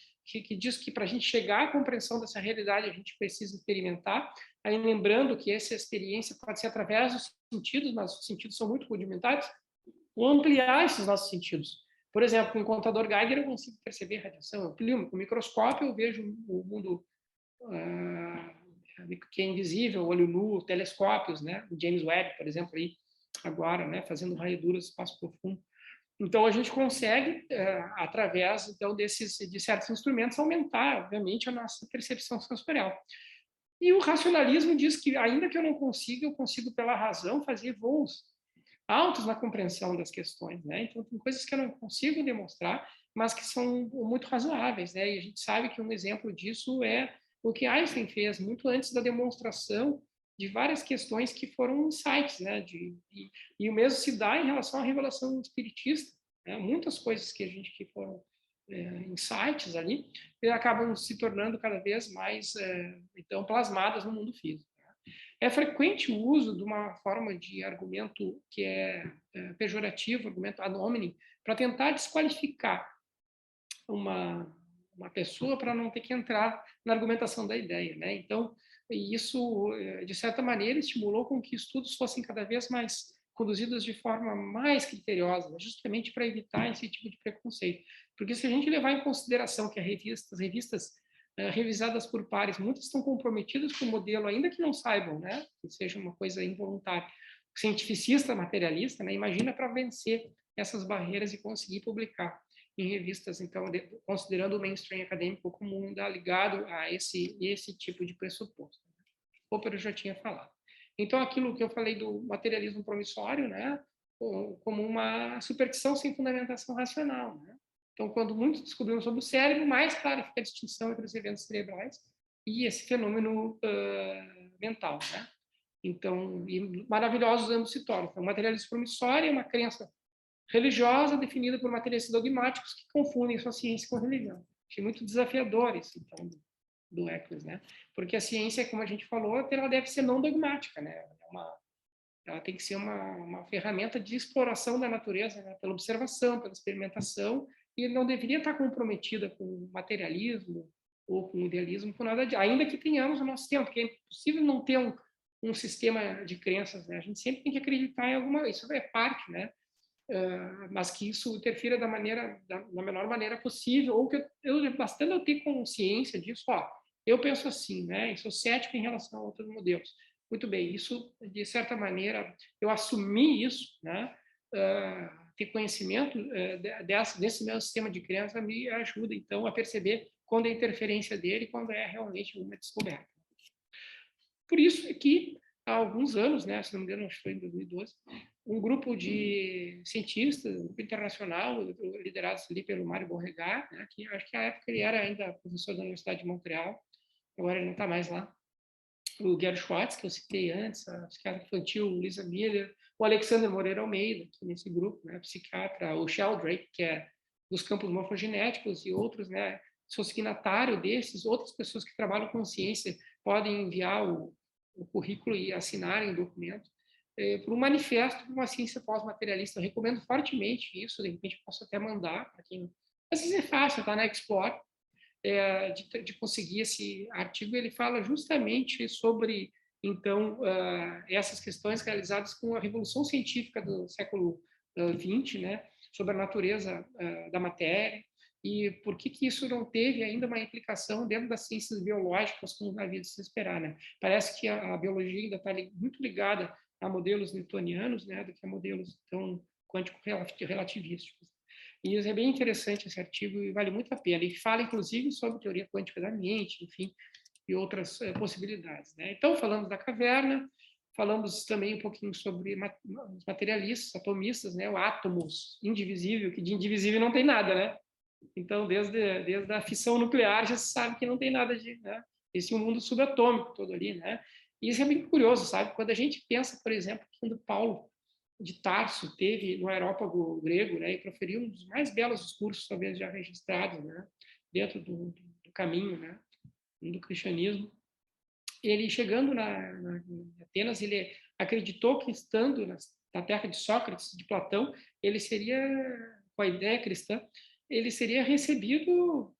diz que para a gente chegar à compreensão dessa realidade a gente precisa experimentar. Aí lembrando que essa experiência pode ser através dos sentidos, mas os sentidos são muito rudimentares, ou ampliar esses nossos sentidos. Por exemplo, com o contador Geiger eu consigo perceber radiação, amplio, com o microscópio eu vejo o mundo que é invisível, olho nu, telescópios, né? O James Webb, por exemplo, aí agora, né? Fazendo raieduras do espaço profundo. Então a gente consegue, através então de certos instrumentos, aumentar, obviamente, a nossa percepção sensorial. E o racionalismo diz que, ainda que eu não consiga, eu consigo, pela razão, fazer voos altos na compreensão das questões, né? Então, tem coisas que eu não consigo demonstrar, mas que são muito razoáveis, né? E a gente sabe que um exemplo disso é o que Einstein fez muito antes da demonstração de várias questões que foram insights, né? E o mesmo se dá em relação à revelação espiritista, né? Muitas coisas que foram insights ali, acabam se tornando cada vez mais então plasmadas no mundo físico. É frequente o uso de uma forma de argumento que é pejorativo, argumento ad hominem, para tentar desqualificar uma pessoa para não ter que entrar na argumentação da ideia, né? Então, isso, de certa maneira, estimulou com que estudos fossem cada vez mais conduzidos de forma mais criteriosa, justamente para evitar esse tipo de preconceito. Porque se a gente levar em consideração que as revistas revisadas por pares, muitas estão comprometidas com o modelo, ainda que não saibam, né? Que seja uma coisa involuntária. Cientificista, materialista, né? Imagina para vencer essas barreiras e conseguir publicar em revistas, então, considerando o mainstream acadêmico como um ligado a esse tipo de pressuposto. Popper eu já tinha falado. Então, aquilo que eu falei do materialismo promissório, né? Como uma superstição sem fundamentação racional, né? Então, quando muitos descobriram sobre o cérebro, mais clara fica a distinção entre os eventos cerebrais e esse fenômeno mental, né? Então, e maravilhosos ambos se tornam. Então, o materialismo promissório é uma crença religiosa definida por materialistas dogmáticos que confundem sua ciência com religião. Achei muito desafiador isso, então, do Eccles, né? Porque a ciência, como a gente falou, ela deve ser não dogmática, né? Ela tem que ser uma ferramenta de exploração da natureza, né? Pela observação, pela experimentação, e não deveria estar comprometida com materialismo ou com idealismo, com nada de, ainda que tenhamos o nosso tempo, porque é impossível não ter um sistema de crenças, né? A gente sempre tem que acreditar em alguma, isso é parte, né? Mas que isso interfira da menor maneira possível, ou que bastante eu ter consciência disso, eu penso assim, né? E sou cético em relação a outros modelos. Muito bem, isso, de certa maneira, eu assumi isso, né? ter conhecimento desse meu sistema de crença me ajuda, então, a perceber quando é interferência dele e quando é realmente uma descoberta. Por isso é que, há alguns anos, né, se não me engano, acho que foi em 2012, um grupo de cientistas, um grupo internacional, liderados ali pelo Mário Beauregard, né, que acho que à época ele era ainda professor da Universidade de Montreal, agora ele não está mais lá, o Gary Schwartz, que eu citei antes, a psiquiatra infantil Lisa Miller, o Alexander Moreira Almeida, que nesse grupo, né, psiquiatra, o Sheldrake, que é dos campos morfogenéticos, e outros, né, sou signatário desses, outras pessoas que trabalham com ciência podem enviar o currículo e assinarem o documento, para um manifesto de uma ciência pós-materialista. Eu recomendo fortemente isso, de repente posso até mandar para quem... Às vezes é fácil, está na Explore, de conseguir esse artigo. Ele fala justamente sobre, então, essas questões realizadas com a revolução científica do século XX, né, sobre a natureza da matéria e por que isso não teve ainda uma implicação dentro das ciências biológicas como havia de se esperar, né? Parece que a biologia ainda está muito ligada a modelos newtonianos, né, do que a modelos então quântico-relativísticos. E é bem interessante esse artigo e vale muito a pena. Ele fala, inclusive, sobre teoria quântica da mente, enfim, e outras possibilidades, né? Então, falamos da caverna, falamos também um pouquinho sobre os materialistas, atomistas, né? O átomos, indivisível, que de indivisível não tem nada, né? Então, desde a fissão nuclear, já se sabe que não tem nada de... Né? Esse é um mundo subatômico todo ali, né? E isso é bem curioso, sabe? Quando a gente pensa, por exemplo, quando Paulo de Tarso teve no aerópago grego, né, e proferiu um dos mais belos discursos, talvez já registrados, né, dentro do caminho, né, do cristianismo. Ele, chegando em Atenas, ele acreditou que, estando na terra de Sócrates, de Platão, ele seria, com a ideia cristã, ele seria recebido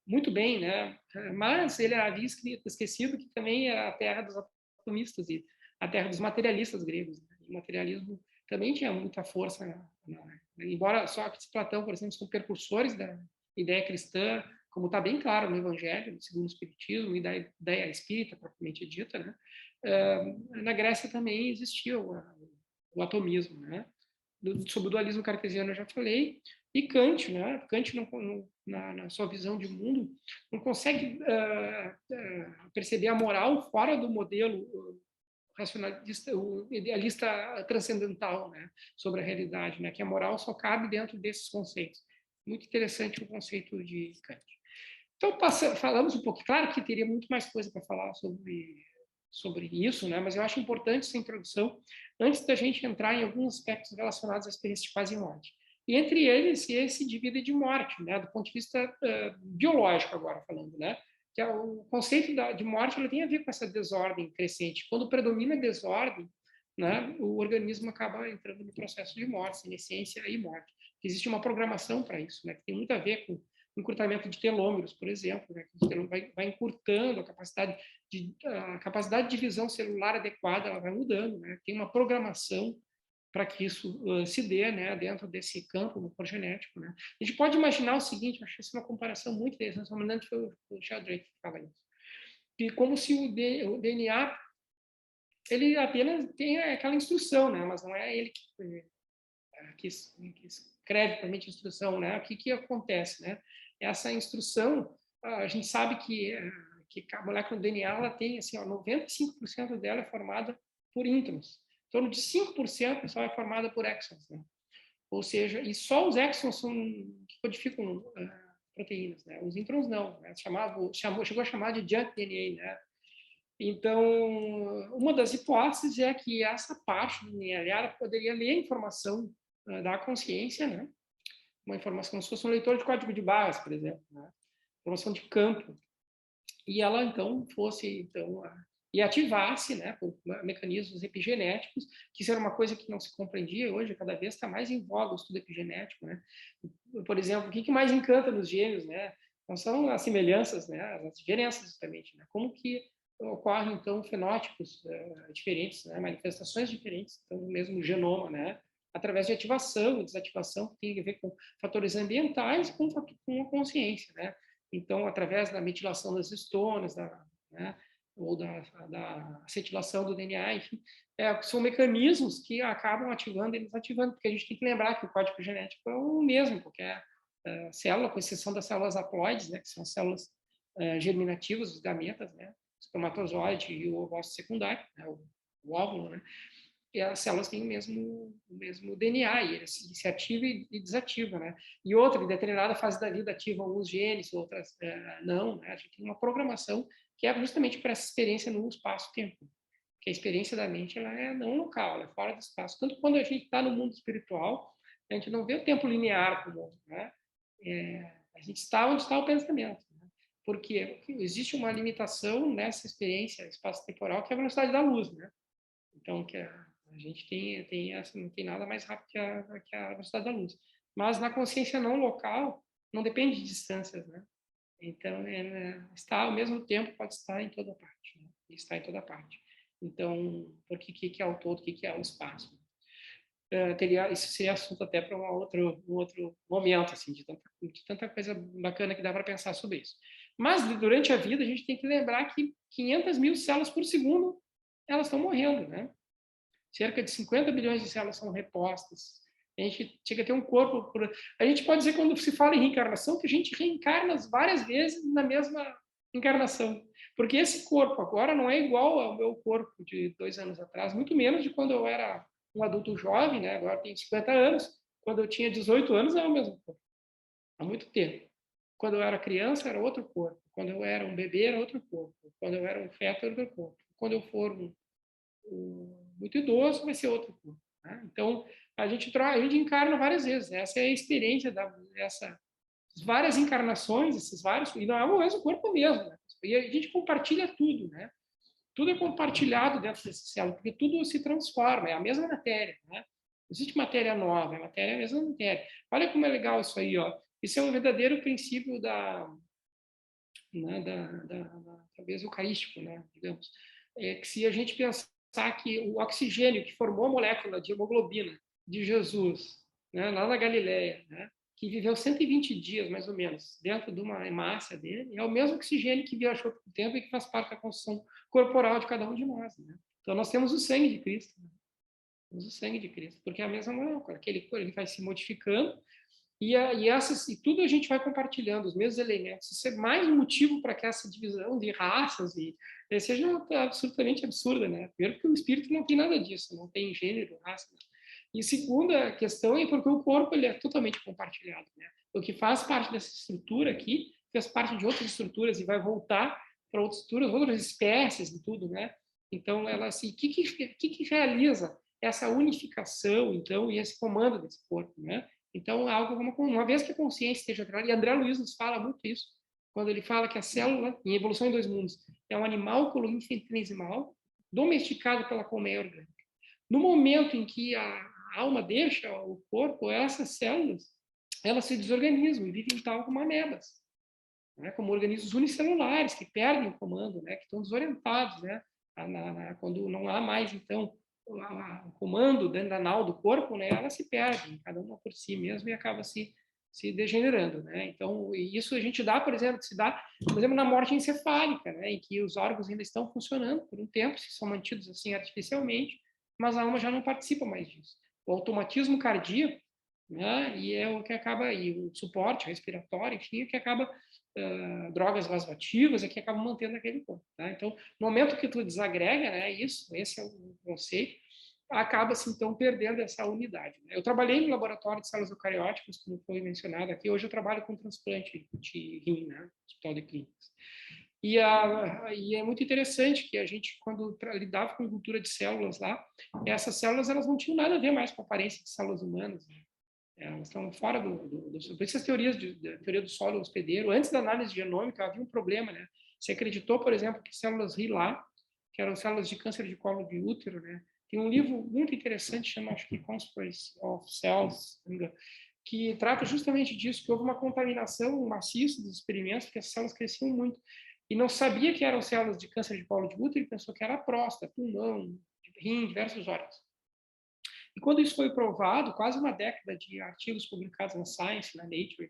muito bem, né? Mas ele havia esquecido que também é a terra dos atomistas e a terra dos materialistas gregos. Né? O materialismo também tinha muita força, embora Sócrates e Platão, por exemplo, são precursores da ideia cristã, como está bem claro no Evangelho, segundo o Espiritismo, e da ideia espírita, propriamente dita, né? Na Grécia também existia o atomismo, né? Sobre o dualismo cartesiano eu já falei, e Kant, né? Kant, na sua visão de mundo, não consegue perceber a moral fora do modelo racionalista, o idealista transcendental, né? Sobre a realidade, né? Que a moral só cabe dentro desses conceitos. Muito interessante o conceito de Kant. Então, falamos um pouco, claro que teria muito mais coisa para falar sobre isso, né? Mas eu acho importante essa introdução antes da gente entrar em alguns aspectos relacionados à experiência de paz e morte. E entre eles, esse de vida e de morte, né? Do ponto de vista biológico agora falando, né? Que é o conceito de morte, ele tem a ver com essa desordem crescente. Quando predomina a desordem, né? O organismo acaba entrando no processo de morte, senescência e morte. Existe uma programação para isso, né? Que tem muito a ver com encurtamento de telômeros, por exemplo, né? Que vai encurtando a capacidade de divisão celular adequada, ela vai mudando, né? Tem uma programação para que isso se dê, né, dentro desse campo morfogenético, né? A gente pode imaginar o seguinte, eu acho isso uma comparação muito interessante, se não me engano, foi o Sheldrake que fala isso, que como se o DNA ele apenas tem aquela instrução, né? Mas não é ele que escreve realmente a instrução, né? O que acontece, né? Essa instrução, a gente sabe que a molécula do DNA ela tem assim, 95% dela é formada por introns. Em torno de 5% só é formada por exons, né? Ou seja, e só os exons são que codificam proteínas, né? Os introns não, né? Chegou a chamar de junk DNA, né? Então, uma das hipóteses é que essa parte do DNA poderia ler a informação da consciência, né? Uma informação como se fosse um leitor de código de barras, por exemplo, né? Informação de campo, e ela então fosse e ativasse, né, por mecanismos epigenéticos, que isso era uma coisa que não se compreendia hoje, cada vez está mais em voga o estudo epigenético, né? Por exemplo, o que mais encanta nos gêmeos, né? Não são as semelhanças, né, as diferenças justamente, né? Como que ocorrem então fenótipos diferentes, né, manifestações diferentes então, do mesmo genoma, né? Através de ativação e desativação, que tem a ver com fatores ambientais com a consciência, né? Então, através da metilação das histonas, né? ou da acetilação do DNA, enfim, são mecanismos que acabam ativando, porque a gente tem que lembrar que o código genético é o mesmo, qualquer célula, com exceção das células haploides, né, que são as células germinativas, os gametas, né, o espermatozoide e o ovócito secundário, né, o óvulo, né, e as células têm o mesmo DNA, e ele se ativa e desativa, né? E outra, em determinada fase da vida, ativam alguns genes, outras não, né? A gente tem uma programação que é justamente para essa experiência no espaço-tempo. Porque a experiência da mente, ela é não local, ela é fora do espaço. Tanto quando a gente está no mundo espiritual, a gente não vê o tempo linear como, né? A gente está onde está o pensamento. Né? Porque existe uma limitação nessa experiência espaço-temporal, que é a velocidade da luz, né? Então, a gente tem essa, não tem nada mais rápido que a velocidade da luz. Mas na consciência não local, não depende de distâncias, né? Então, está ao mesmo tempo, pode estar em toda parte, né? Está em toda parte. Então, porque que é o todo, o que é o espaço? Isso seria assunto até para um outro momento, assim, de tanta coisa bacana que dá para pensar sobre isso. Mas, durante a vida, a gente tem que lembrar que 500 mil células por segundo, elas estão morrendo, né? Cerca de 50 bilhões de células são repostas. A gente chega a ter um corpo... A gente pode dizer, quando se fala em reencarnação, que a gente reencarna várias vezes na mesma encarnação. Porque esse corpo agora não é igual ao meu corpo de 2 anos atrás, muito menos de quando eu era um adulto jovem, né? Agora tenho 50 anos. Quando eu tinha 18 anos, era o mesmo corpo. Há muito tempo. Quando eu era criança, era outro corpo. Quando eu era um bebê, era outro corpo. Quando eu era um feto, era outro corpo. Quando eu for muito idoso, vai ser outro corpo. Né? Então, a gente encarna várias vezes. Essa é a experiência dessas várias encarnações, esses vários, e não é o mesmo corpo mesmo. Né? E a gente compartilha tudo, né? Tudo é compartilhado dentro desse célula, porque tudo se transforma, é a mesma matéria, né? Não existe matéria nova, a matéria é a mesma matéria. Olha como é legal isso aí, ó. Isso é um verdadeiro princípio né, talvez eucarístico, né, digamos. Que se a gente pensar que o oxigênio que formou a molécula de hemoglobina de Jesus, né, lá na Galileia, né, que viveu 120 dias, mais ou menos, dentro de uma hemácia dele, é o mesmo oxigênio que viajou pelo tempo e que faz parte da construção corporal de cada um de nós. Né? Então, nós temos o sangue de Cristo. Né? Temos o sangue de Cristo, porque é a mesma molécula. Aquele ele vai se modificando e tudo a gente vai compartilhando, os mesmos elementos. Isso é mais um motivo para que essa divisão de raças seja absolutamente absurda, né? Primeiro, porque o espírito não tem nada disso, não tem gênero, raça. Né? E segunda questão é porque o corpo ele é totalmente compartilhado, né? O que faz parte dessa estrutura aqui faz parte de outras estruturas e vai voltar para outras estruturas, outras espécies e tudo, né? Então, ela assim, o que realiza essa unificação, então, e esse comando desse corpo, né? Então, algo uma vez que a consciência esteja atrelada, e André Luiz nos fala muito isso, quando ele fala que a célula, em Evolução em Dois Mundos, é um animal infinitesimal, domesticado pela colmeia orgânica. No momento em que a alma deixa o corpo, essas células, elas se desorganizam e vivem tal como amebas, né? Como organismos unicelulares, que perdem o comando, né? Que estão desorientados, né? Quando não há mais, então, o comando dentro da nau do corpo, né, elas se perdem, cada uma por si mesmo, e acaba se degenerando, né? Então, isso a gente dá, por exemplo, na morte encefálica, né, em que os órgãos ainda estão funcionando por um tempo, se são mantidos assim artificialmente, mas a alma já não participa mais disso. O automatismo cardíaco, né, e é o que acaba, e o suporte respiratório, enfim, o que acaba drogas vasoativas é que acabam mantendo aquele corpo. Tá? Então, no momento que tu desagrega, né, esse é o conceito, acaba-se, então, perdendo essa unidade. Né? Eu trabalhei no laboratório de células eucarióticas, como foi mencionado aqui, hoje eu trabalho com transplante de rim, né, Hospital de Clínicas. E é muito interessante que a gente, quando lidava com cultura de células lá, essas células elas não tinham nada a ver mais com a aparência de células humanas. Né? Elas estão fora por isso as teorias da teoria do solo hospedeiro, antes da análise genômica, havia um problema, né? Se acreditou, por exemplo, que células HeLa, que eram células de câncer de colo de útero, né? Tem um livro muito interessante, chama, acho que Conspiracy of Cells, que trata justamente disso, que houve uma contaminação maciça dos experimentos, porque as células cresciam muito. E não sabia que eram células de câncer de colo de útero, e pensou que era próstata, pulmão, rim, diversos órgãos. E quando isso foi provado, quase uma década de artigos publicados na Science, na Nature,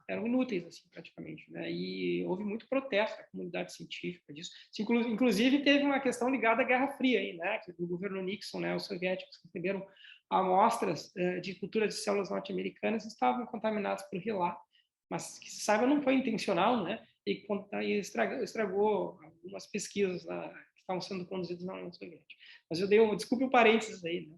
eram inúteis, assim, praticamente, né? E houve muito protesto da comunidade científica disso. Inclusive, teve uma questão ligada à Guerra Fria, aí, né? Que do governo Nixon, né? Os soviéticos receberam amostras de cultura de células norte-americanas estavam contaminadas por HeLa, mas, que se saiba, não foi intencional, né? E estragou algumas pesquisas que estavam sendo conduzidas na União Soviética. Mas eu desculpe o parênteses aí, né?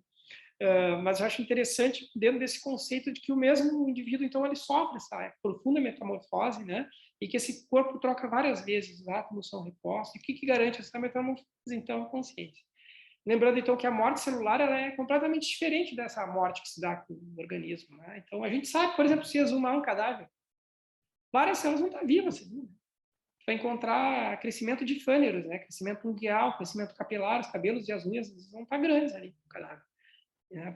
Mas eu acho interessante dentro desse conceito de que o mesmo indivíduo, então, ele sofre essa profunda metamorfose, né? E que esse corpo troca várias vezes, os átomos são repostos. E o que garante essa metamorfose? Então, a consciência. Lembrando, então, que a morte celular ela é completamente diferente dessa morte que se dá com o organismo, né? Então, a gente sabe, por exemplo, se exumar um cadáver, várias células vão estar vivas, né? Vai encontrar crescimento de fâneros, né? Crescimento unguial, crescimento capilar, os cabelos e as unhas vão estar grandes ali no cadáver.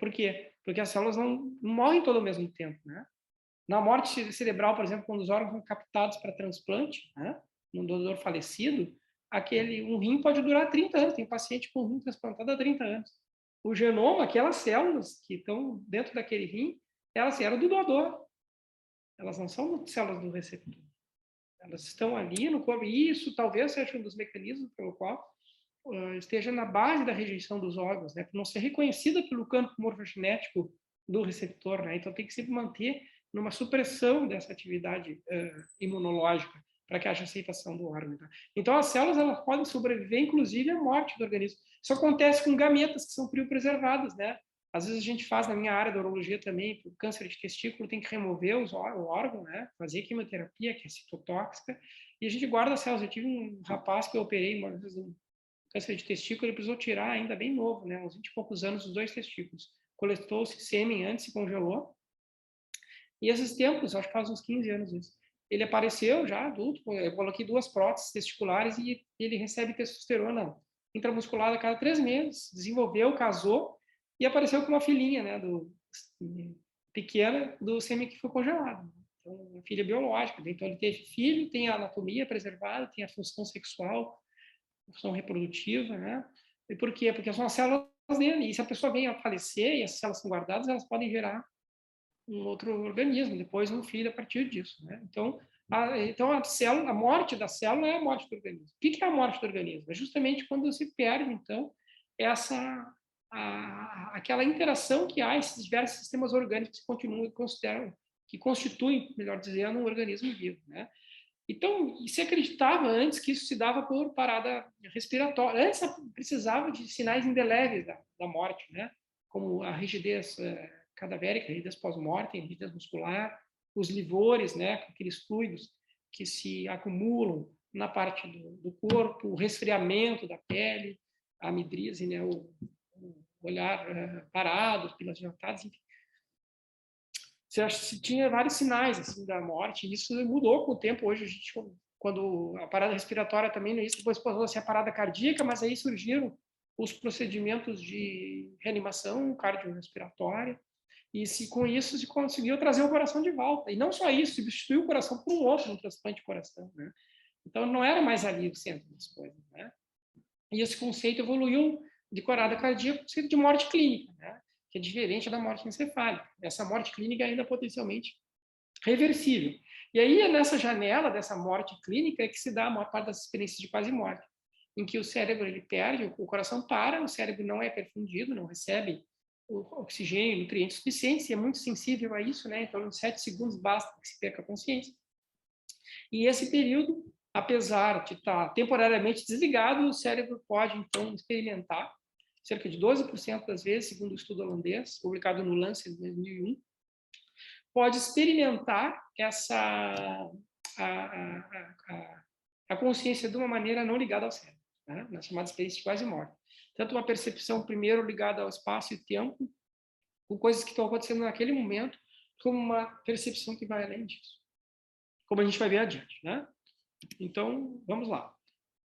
Por quê? Porque as células não morrem todo ao mesmo tempo, né? Na morte cerebral, por exemplo, quando os órgãos são captados para transplante, né? Um doador falecido, um rim pode durar 30 anos. Tem paciente com rim transplantado há 30 anos. O genoma, aquelas células que estão dentro daquele rim, elas eram do doador. Elas não são células do receptor. Elas estão ali no corpo. E isso talvez seja um dos mecanismos pelo qual esteja na base da rejeição dos órgãos, né? Por não ser reconhecida pelo campo morfogenético do receptor, né? Então tem que sempre manter numa supressão dessa atividade imunológica para que haja aceitação do órgão. Tá? Então as células elas podem sobreviver, inclusive, à morte do organismo. Isso acontece com gametas que são criopreservadas, né? Às vezes a gente faz, na minha área da urologia também, o câncer de testículo tem que remover o órgão, né? Fazer quimioterapia, que é citotóxica, e a gente guarda as células. Eu tive um rapaz que eu operei uma vez câncer de testículo, ele precisou tirar ainda bem novo, né? Uns 20 e poucos anos, os 2 testículos. Coletou-se sêmen antes, se congelou. E esses tempos, acho que faz uns 15 anos isso. Ele apareceu já adulto, eu coloquei 2 próteses testiculares e ele recebe testosterona intramuscular a cada 3 meses. Desenvolveu, casou e apareceu com uma filhinha, né? Pequena do sêmen que foi congelado. Então, uma filha biológica. Então, ele teve filho, tem a anatomia preservada, tem a função sexual, função reprodutiva, né? E por quê? Porque são as células dele. E se a pessoa vem a falecer e essas células são guardadas, elas podem gerar um outro organismo, depois um filho a partir disso, né? Então, a morte da célula é a morte do organismo. O que é a morte do organismo? É justamente quando se perde, então, aquela interação que há esses diversos sistemas orgânicos que continuam e consideram, que constituem, melhor dizendo, um organismo vivo, né? Então, se acreditava antes que isso se dava por parada respiratória. Antes precisava de sinais indeléveis da morte, né? Como a rigidez cadavérica, a rigidez pós-mortem, a rigidez muscular, os livores, né? Aqueles fluidos que se acumulam na parte do corpo, o resfriamento da pele, a midríase, né? O olhar parado, pilas dilatadas, enfim. Você tinha vários sinais assim da morte, e isso mudou com o tempo. Hoje a gente, quando a parada respiratória também no início, depois passou a ser a parada cardíaca, mas aí surgiram os procedimentos de reanimação cardiorrespiratória, e com isso se conseguiu trazer o coração de volta. E não só isso, substituiu o coração por um outro, um transplante de coração, né? Então não era mais ali o centro das coisas, né? E esse conceito evoluiu de parada cardíaca para o conceito de morte clínica, né? Que é diferente da morte encefálica. Essa morte clínica ainda é potencialmente reversível. E aí, é nessa janela dessa morte clínica é que se dá a maior parte das experiências de quase morte, em que o cérebro ele perde, o coração para, o cérebro não é perfundido, não recebe o oxigênio, nutrientes suficientes, e é muito sensível a isso, né? Então, em 7 segundos basta que se perca a consciência. E esse período, apesar de estar temporariamente desligado, o cérebro pode, então, experimentar cerca de 12% das vezes, segundo o estudo holandês, publicado no Lancet em 2001, pode experimentar a consciência de uma maneira não ligada ao cérebro, né? Na chamada experiência de quase morte. Tanto uma percepção primeiro ligada ao espaço e tempo, com coisas que estão acontecendo naquele momento, como uma percepção que vai além disso. Como a gente vai ver adiante, né? Então, vamos lá.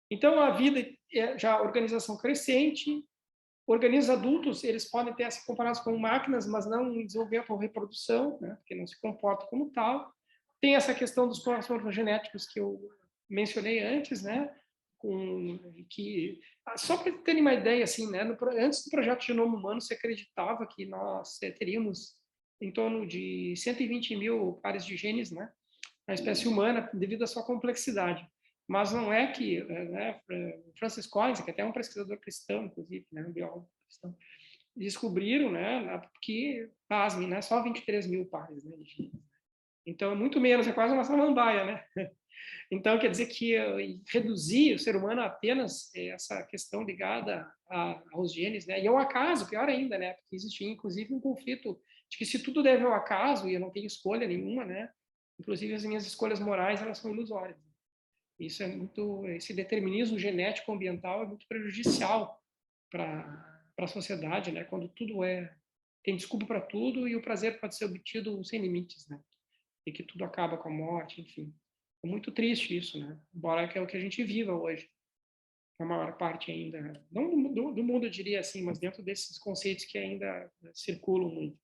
Então, a vida é já organização crescente. Organismos adultos, eles podem ter ser comparados com máquinas, mas não desenvolver por reprodução, né? Porque não se comportam como tal. Tem essa questão dos crossovers genéticos que eu mencionei antes, né? Só para terem uma ideia, assim, né? Antes do projeto Genoma Humano, se acreditava que nós teríamos em torno de 120 mil pares de genes, né? a espécie humana devido à sua complexidade. Mas não é que, né, Francis Collins, que até é um pesquisador cristão, inclusive, né, um biólogo cristão, descobriram, né, que, pasmem, né, só 23 mil pares, né, de genes. Então, muito menos, é quase uma samambaia, né? Então, quer dizer que reduzir o ser humano a apenas essa questão ligada aos genes, né? E ao acaso, pior ainda, né? Porque existe, inclusive, um conflito de que se tudo deve ao acaso e eu não tenho escolha nenhuma, né? Inclusive, as minhas escolhas morais, elas são ilusórias. Isso é muito... Esse determinismo genético ambiental é muito prejudicial para a sociedade, né? Quando tudo tem desculpa para tudo e o prazer pode ser obtido sem limites, né? E que tudo acaba com a morte, enfim. É muito triste isso, né? Embora que é o que a gente viva hoje, a maior parte ainda, não do mundo, eu diria assim, mas dentro desses conceitos que ainda circulam muito.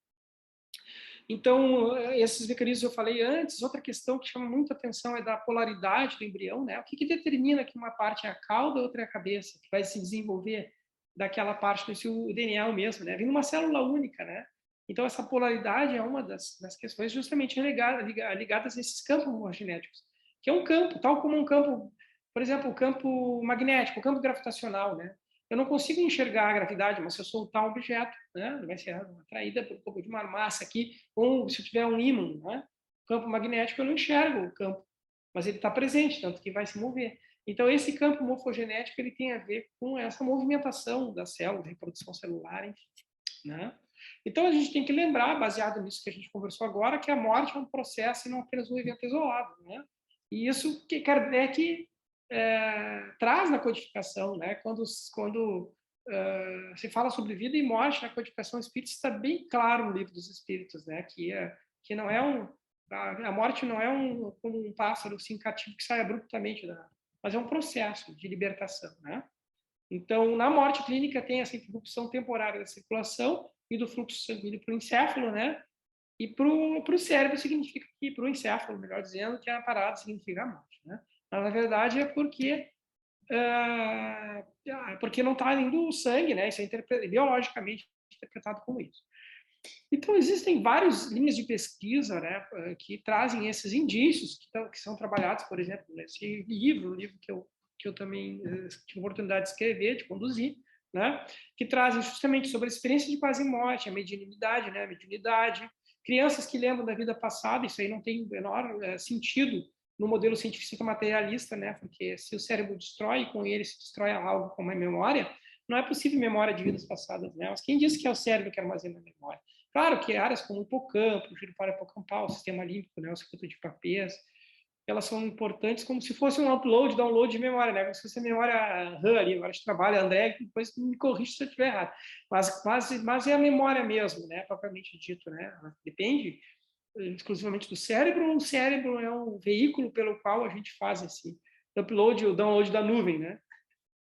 Então, esses mecanismos eu falei antes. Outra questão que chama muita atenção é da polaridade do embrião, né? O que determina que uma parte é a cauda e outra é a cabeça, que vai se desenvolver daquela parte, se o DNA é o mesmo, né? Vem numa célula única, né? Então, essa polaridade é uma das questões justamente ligadas a esses campos morfogenéticos, que é um campo, tal como um campo, por exemplo, o campo magnético, o campo gravitacional, né? Eu não consigo enxergar a gravidade, mas se eu soltar um objeto, né, vai ser atraída por um pouco de uma massa aqui, ou se eu tiver um ímã, né, campo magnético, eu não enxergo o campo, mas ele está presente, tanto que vai se mover. Então, esse campo morfogenético ele tem a ver com essa movimentação da célula, reprodução celular, enfim, né? Então, a gente tem que lembrar, baseado nisso que a gente conversou agora, que a morte é um processo e não apenas um evento isolado, né? E isso que Kardec traz na codificação, né? Quando se fala sobre vida e morte na codificação espírita, está bem claro no livro dos Espíritos, né? Que não é a morte não é como um pássaro assim, cativo que sai abruptamente mas é um processo de libertação, né? Então, na morte clínica tem essa interrupção temporária da circulação e do fluxo sanguíneo para o encéfalo, né? E para o cérebro significa que, para o encéfalo, melhor dizendo, que a parada significa a morte, né? Mas, na verdade, é porque não está indo o sangue, né? Isso é biologicamente interpretado como isso. Então, existem várias linhas de pesquisa, né, que trazem esses indícios que são trabalhados, por exemplo, nesse livro, que eu também tive a oportunidade de escrever, de conduzir, né, que trazem justamente sobre a experiência de quase morte, a mediunidade, né, a mediunidade, crianças que lembram da vida passada. Isso aí não tem o menor sentido no modelo científico materialista, né, porque se o cérebro destrói, com ele se destrói algo como a memória, não é possível memória de vidas passadas, né? Mas quem disse que é o cérebro que armazena a memória? Claro que áreas como o hipocampo, o giro parahipocampal, o sistema límbico, né, o circuito de Papez, elas são importantes como se fosse um upload, download de memória, né? Como se fosse a memória RAM ali, agora de trabalho, André, depois me corrige se eu estiver errado. Mas é a memória mesmo, né? Propriamente dito, né? Depende exclusivamente do cérebro, ou o cérebro é um veículo pelo qual a gente faz esse upload ou download da nuvem, né?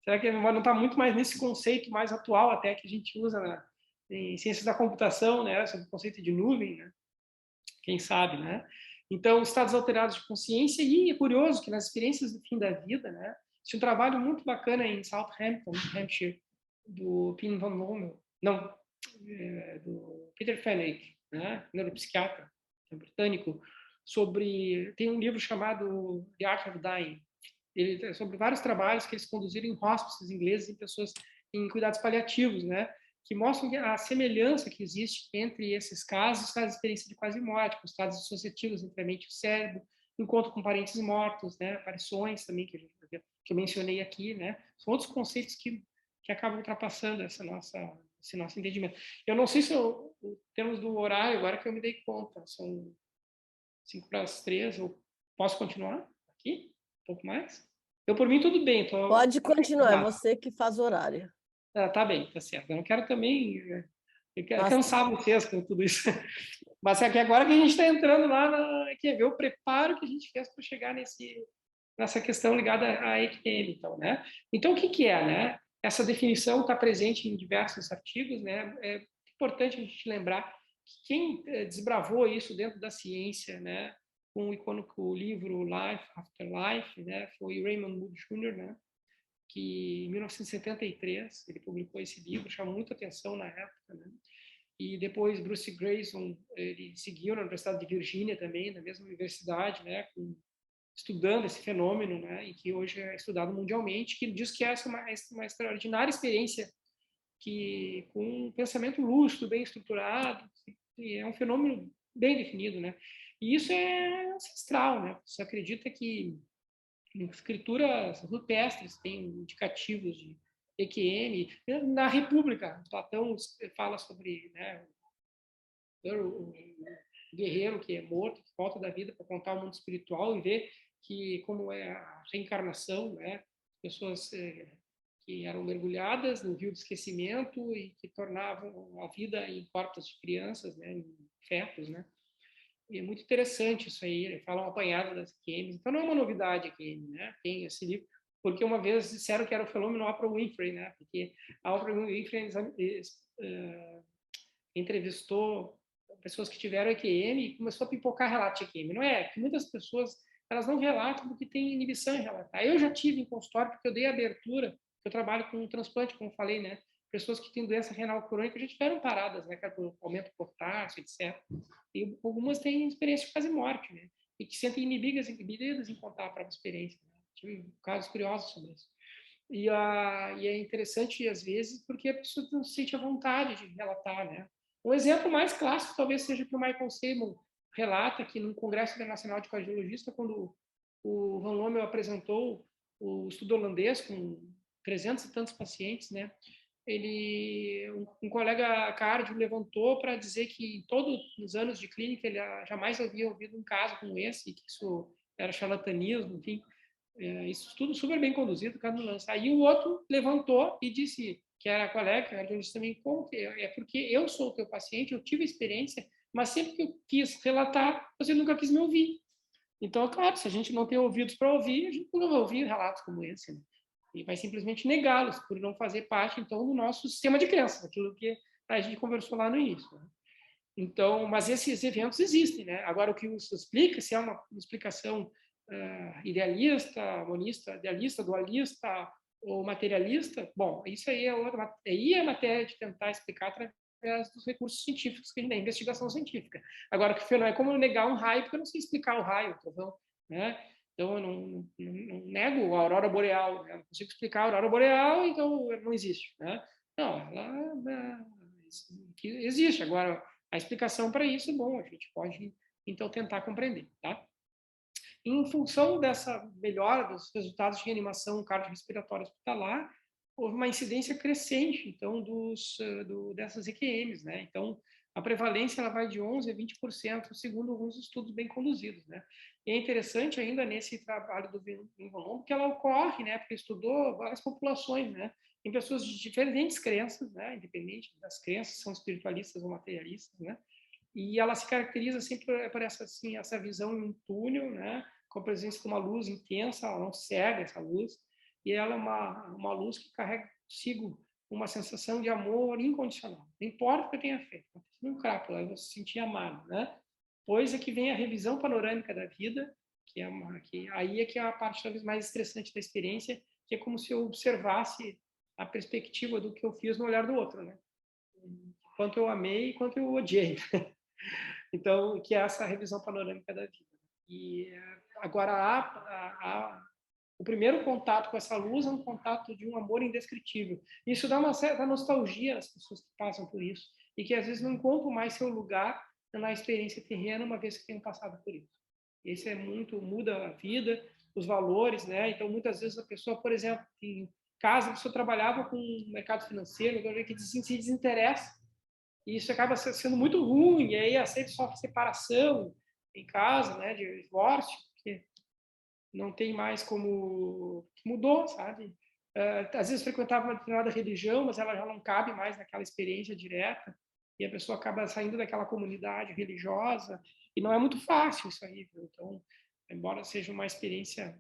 Será que a memória não está muito mais nesse conceito mais atual até que a gente usa em ciências da computação, né? Sobre o conceito de nuvem, né? Quem sabe, né? Então, estados alterados de consciência, e é curioso que nas experiências do fim da vida, né? Tinha um trabalho muito bacana em Southampton, Hampshire, do Pin Van Lommel, não, do Peter Fenwick, né? Neuropsiquiatra britânico, tem um livro chamado The Art of Dying, sobre vários trabalhos que eles conduziram em hospices ingleses, em pessoas em cuidados paliativos, né? Que mostram a semelhança que existe entre esses casos, a experiência de quase morte, com estados dissociativos entre a mente e o cérebro, encontro com parentes mortos, né? Aparições também que eu mencionei aqui, né? São outros conceitos que acabam ultrapassando esse nosso entendimento. Eu não sei se temos do horário agora que eu me dei conta, são 2:55, eu posso continuar aqui? Um pouco mais? Eu, por mim, tudo bem. Pode continuar, é você que faz o horário. Tá bem, tá certo. Eu não quero também Mas cansar vocês com tudo isso. Mas é que agora que a gente está entrando lá, quer ver o preparo que a gente fez para chegar nessa questão ligada à EQM, então, né? Então, o que é, né? Essa definição está presente em diversos artigos, né? É importante a gente lembrar que quem desbravou isso dentro da ciência, né? Com o icônico livro Life After Life, né? Foi Raymond Moody Jr., né? Que em 1973 ele publicou esse livro, chamou muita atenção na época, né? e depois Bruce Grayson, ele seguiu na Universidade de Virgínia também, na mesma universidade, né, estudando esse fenômeno, né, e que hoje é estudado mundialmente, que diz que essa é uma extraordinária experiência que com um pensamento lúcido, bem estruturado, e é um fenômeno bem definido, né? E isso é ancestral, né? Você acredita que em escrituras rupestres tem indicativos de EQM. Na República, Platão fala sobre, né, o guerreiro que é morto, que volta da vida para contar o mundo espiritual e ver que como é a reencarnação, né? Pessoas que eram mergulhadas no rio do esquecimento e que tornavam a vida em corpos de crianças, né, em fetos, né? E é muito interessante isso aí, ele fala um apanhado das EQMs, então não é uma novidade a EQM, né? Tem esse livro, porque uma vez disseram que era o fenômeno Oprah Winfrey, né? Porque a Oprah Winfrey entrevistou pessoas que tiveram EQM e começou a pipocar relato de EQM. Não é, porque muitas pessoas elas não relatam porque tem inibição em relatar. Eu já tive em consultório porque eu dei abertura, eu trabalho com transplante, como falei, né? Pessoas que têm doença renal crônica já tiveram paradas, né? Por aumento do potássio, etc. E algumas têm experiência de quase morte, né? E que sentem inibidas em contar a própria experiência. Né? Tive casos curiosos sobre isso. E é interessante, às vezes, porque a pessoa não se sente à vontade de relatar, né? Um exemplo mais clássico talvez seja que o Michael Seymour relata que no Congresso Internacional de Cardiologista, quando o Van Lommel apresentou o estudo holandês com 300 e tantos pacientes, né? Um colega cardio levantou para dizer que em todos os anos de clínica ele jamais havia ouvido um caso como esse, que isso era charlatanismo, enfim. Isso tudo super bem conduzido, cada um lança. Aí o outro levantou e disse, que era colega, cardiologista também, como que é porque eu sou o teu paciente, eu tive experiência, mas sempre que eu quis relatar, você nunca quis me ouvir. Então, claro, se a gente não tem ouvidos para ouvir, a gente não vai ouvir relatos como esse, né? E vai simplesmente negá-los por não fazer parte, então, do nosso sistema de crenças, aquilo que a gente conversou lá no início. Né? Então, mas esses eventos existem, né? Agora, o que isso explica, se é uma explicação idealista, monista, idealista, dualista ou materialista, bom, isso aí é matéria de tentar explicar através dos recursos científicos que a gente tem, investigação científica. Agora, que não é como negar um raio, porque eu não sei explicar o raio, trovão, né? Então, eu não nego a aurora boreal, né? Eu não consigo explicar a aurora boreal, então não existe, né? Não, ela existe. Agora, a explicação para isso, bom, a gente pode, então, tentar compreender, tá? Em função dessa melhora dos resultados de reanimação cardiorrespiratória hospitalar, houve uma incidência crescente, então, dessas EQMs, né? Então, a prevalência ela vai de 11% a 20%, segundo alguns estudos bem conduzidos, né? E é interessante ainda nesse trabalho do Van Lommel que ela ocorre, né? Porque estudou várias populações, né? Em pessoas de diferentes crenças, né? Independente das crenças, são espiritualistas ou materialistas, né? E ela se caracteriza sempre por essa, assim, essa visão em um túnel, né? Com a presença de uma luz intensa, ela não cega essa luz, e ela é uma luz que carrega consigo uma sensação de amor incondicional. Não importa o que eu tenha feito, não um crápula, eu vou se sentir amado, né? Pois é que vem a revisão panorâmica da vida, aí é que é a parte talvez mais estressante da experiência, que é como se eu observasse a perspectiva do que eu fiz no olhar do outro, né? Quanto eu amei e quanto eu odiei. Então, que é essa revisão panorâmica da vida. E agora, o primeiro contato com essa luz é um contato de um amor indescritível. Isso dá uma certa nostalgia às pessoas que passam por isso e que às vezes não encontram mais seu lugar na experiência terrena, uma vez que tenham passado por isso. Esse muda a vida, os valores, né? Então, muitas vezes a pessoa, por exemplo, em casa, a pessoa trabalhava com o mercado financeiro, que se desinteressa, e isso acaba sendo muito ruim, e aí aceita só separação em casa, né, de divórcio, porque não tem mais como... Mudou, sabe? Às vezes frequentava uma determinada religião, mas ela já não cabe mais naquela experiência direta, e a pessoa acaba saindo daquela comunidade religiosa, e não é muito fácil isso aí, viu? Então, embora seja uma experiência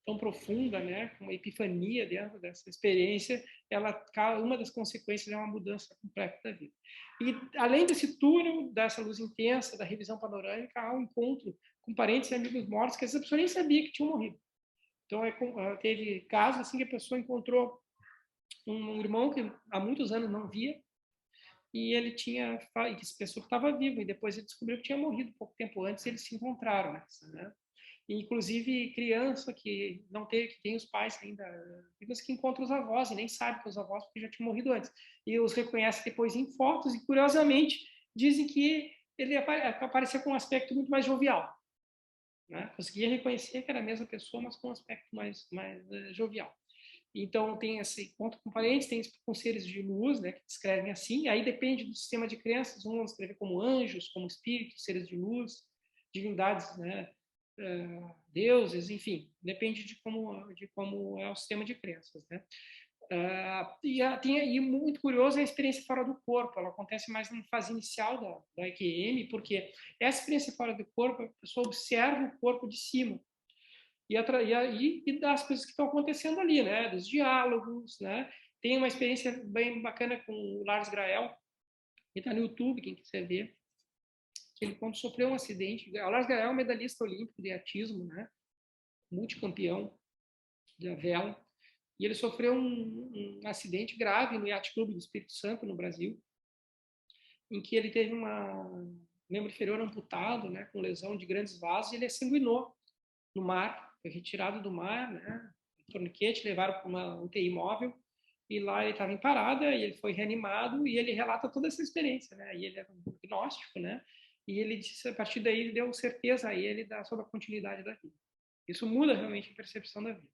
tão profunda, né, uma epifania dentro dessa experiência, uma das consequências é uma mudança completa da vida. E além desse túnel, dessa luz intensa, da revisão panorâmica, há um encontro com parentes e amigos mortos que essa pessoa nem sabia que tinham morrido. Então, teve casos assim que a pessoa encontrou um irmão que há muitos anos não via, e ele tinha, que essa pessoa estava viva, e depois ele descobriu que tinha morrido pouco tempo antes, e eles se encontraram, né? E, inclusive, criança que não tem, que tem os pais ainda vivos, que encontra os avós e nem sabe que os avós porque já tinham morrido antes, e os reconhece depois em fotos, e curiosamente dizem que ele aparecia com um aspecto muito mais jovial, né? Conseguia reconhecer que era a mesma pessoa, mas com um aspecto mais jovial. Então, tem esse encontro com parentes, tem com seres de luz, né, que descrevem assim. Aí depende do sistema de crenças, um vão escrever como anjos, como espíritos, seres de luz, divindades, né, deuses, enfim. Depende de como é o sistema de crenças, né. E muito curioso é a experiência fora do corpo. Ela acontece mais na fase inicial da EQM, porque essa experiência fora do corpo, a pessoa observa o corpo de cima e das coisas que estão acontecendo ali, né? Dos diálogos, né? Tem uma experiência bem bacana com o Lars Grael, que está no YouTube, quem quiser ver, que ele, quando sofreu um acidente, o Lars Grael é um medalhista olímpico de atismo, né? Multicampeão da vela, e ele sofreu um acidente grave no Yacht Clube do Espírito Santo, no Brasil, em que ele teve membro inferior amputado, né? Com lesão de grandes vasos, e ele sanguinou no mar, foi retirado do mar, né? Torniquete, levaram para uma UTI móvel, e lá ele estava em parada, e ele foi reanimado, e ele relata toda essa experiência, né? E ele era um gnóstico, né? E ele disse, a partir daí, ele deu certeza a ele sobre a continuidade da vida. Isso muda realmente a percepção da vida.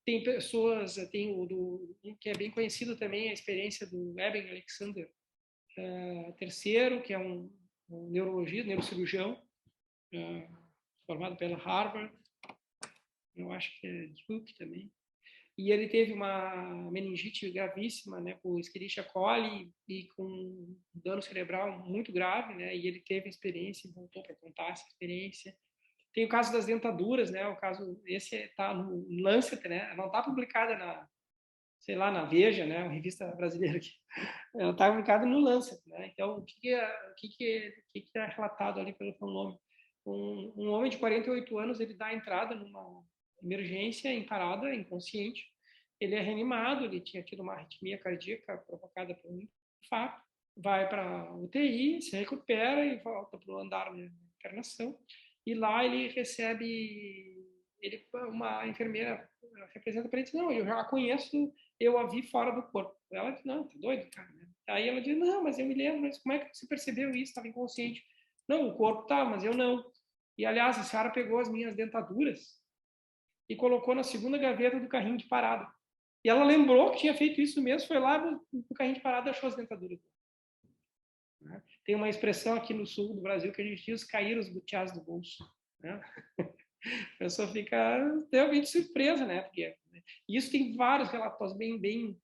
Tem pessoas, um que é bem conhecido também, a experiência do Eben Alexander III, que é um neurologista, neurocirurgião, formado pela Harvard, eu acho que é Duke também. E ele teve uma meningite gravíssima, né, por Escherichia coli e com dano cerebral muito grave, né, e ele teve a experiência e voltou para contar essa experiência. Tem o caso das dentaduras, né, o caso, esse está no Lancet, né, não está publicada sei lá, na Veja, né, uma revista brasileira aqui. Ela está publicada no Lancet, né, então o que é relatado ali pelo nome? Um homem de 48 anos, ele dá entrada numa emergência em parada, inconsciente. Ele é reanimado, ele tinha tido uma arritmia cardíaca provocada por um infarto, vai para a UTI, se recupera e volta para o andar de internação. E lá ele recebe, uma enfermeira representa para ele, não, eu já a conheço, eu a vi fora do corpo. Ela diz, não, tá doido, cara. Aí ela diz, não, mas eu me lembro, mas como é que você percebeu isso? Estava inconsciente. Não, o corpo tá, mas eu não. E, aliás, a senhora pegou as minhas dentaduras e colocou na segunda gaveta do carrinho de parada. E ela lembrou que tinha feito isso mesmo, foi lá no carrinho de parada e achou as dentaduras. Tem uma expressão aqui no sul do Brasil que a gente diz cair os butiás do bolso. Né? A pessoa fica realmente surpresa, né? Porque isso tem vários relatos bem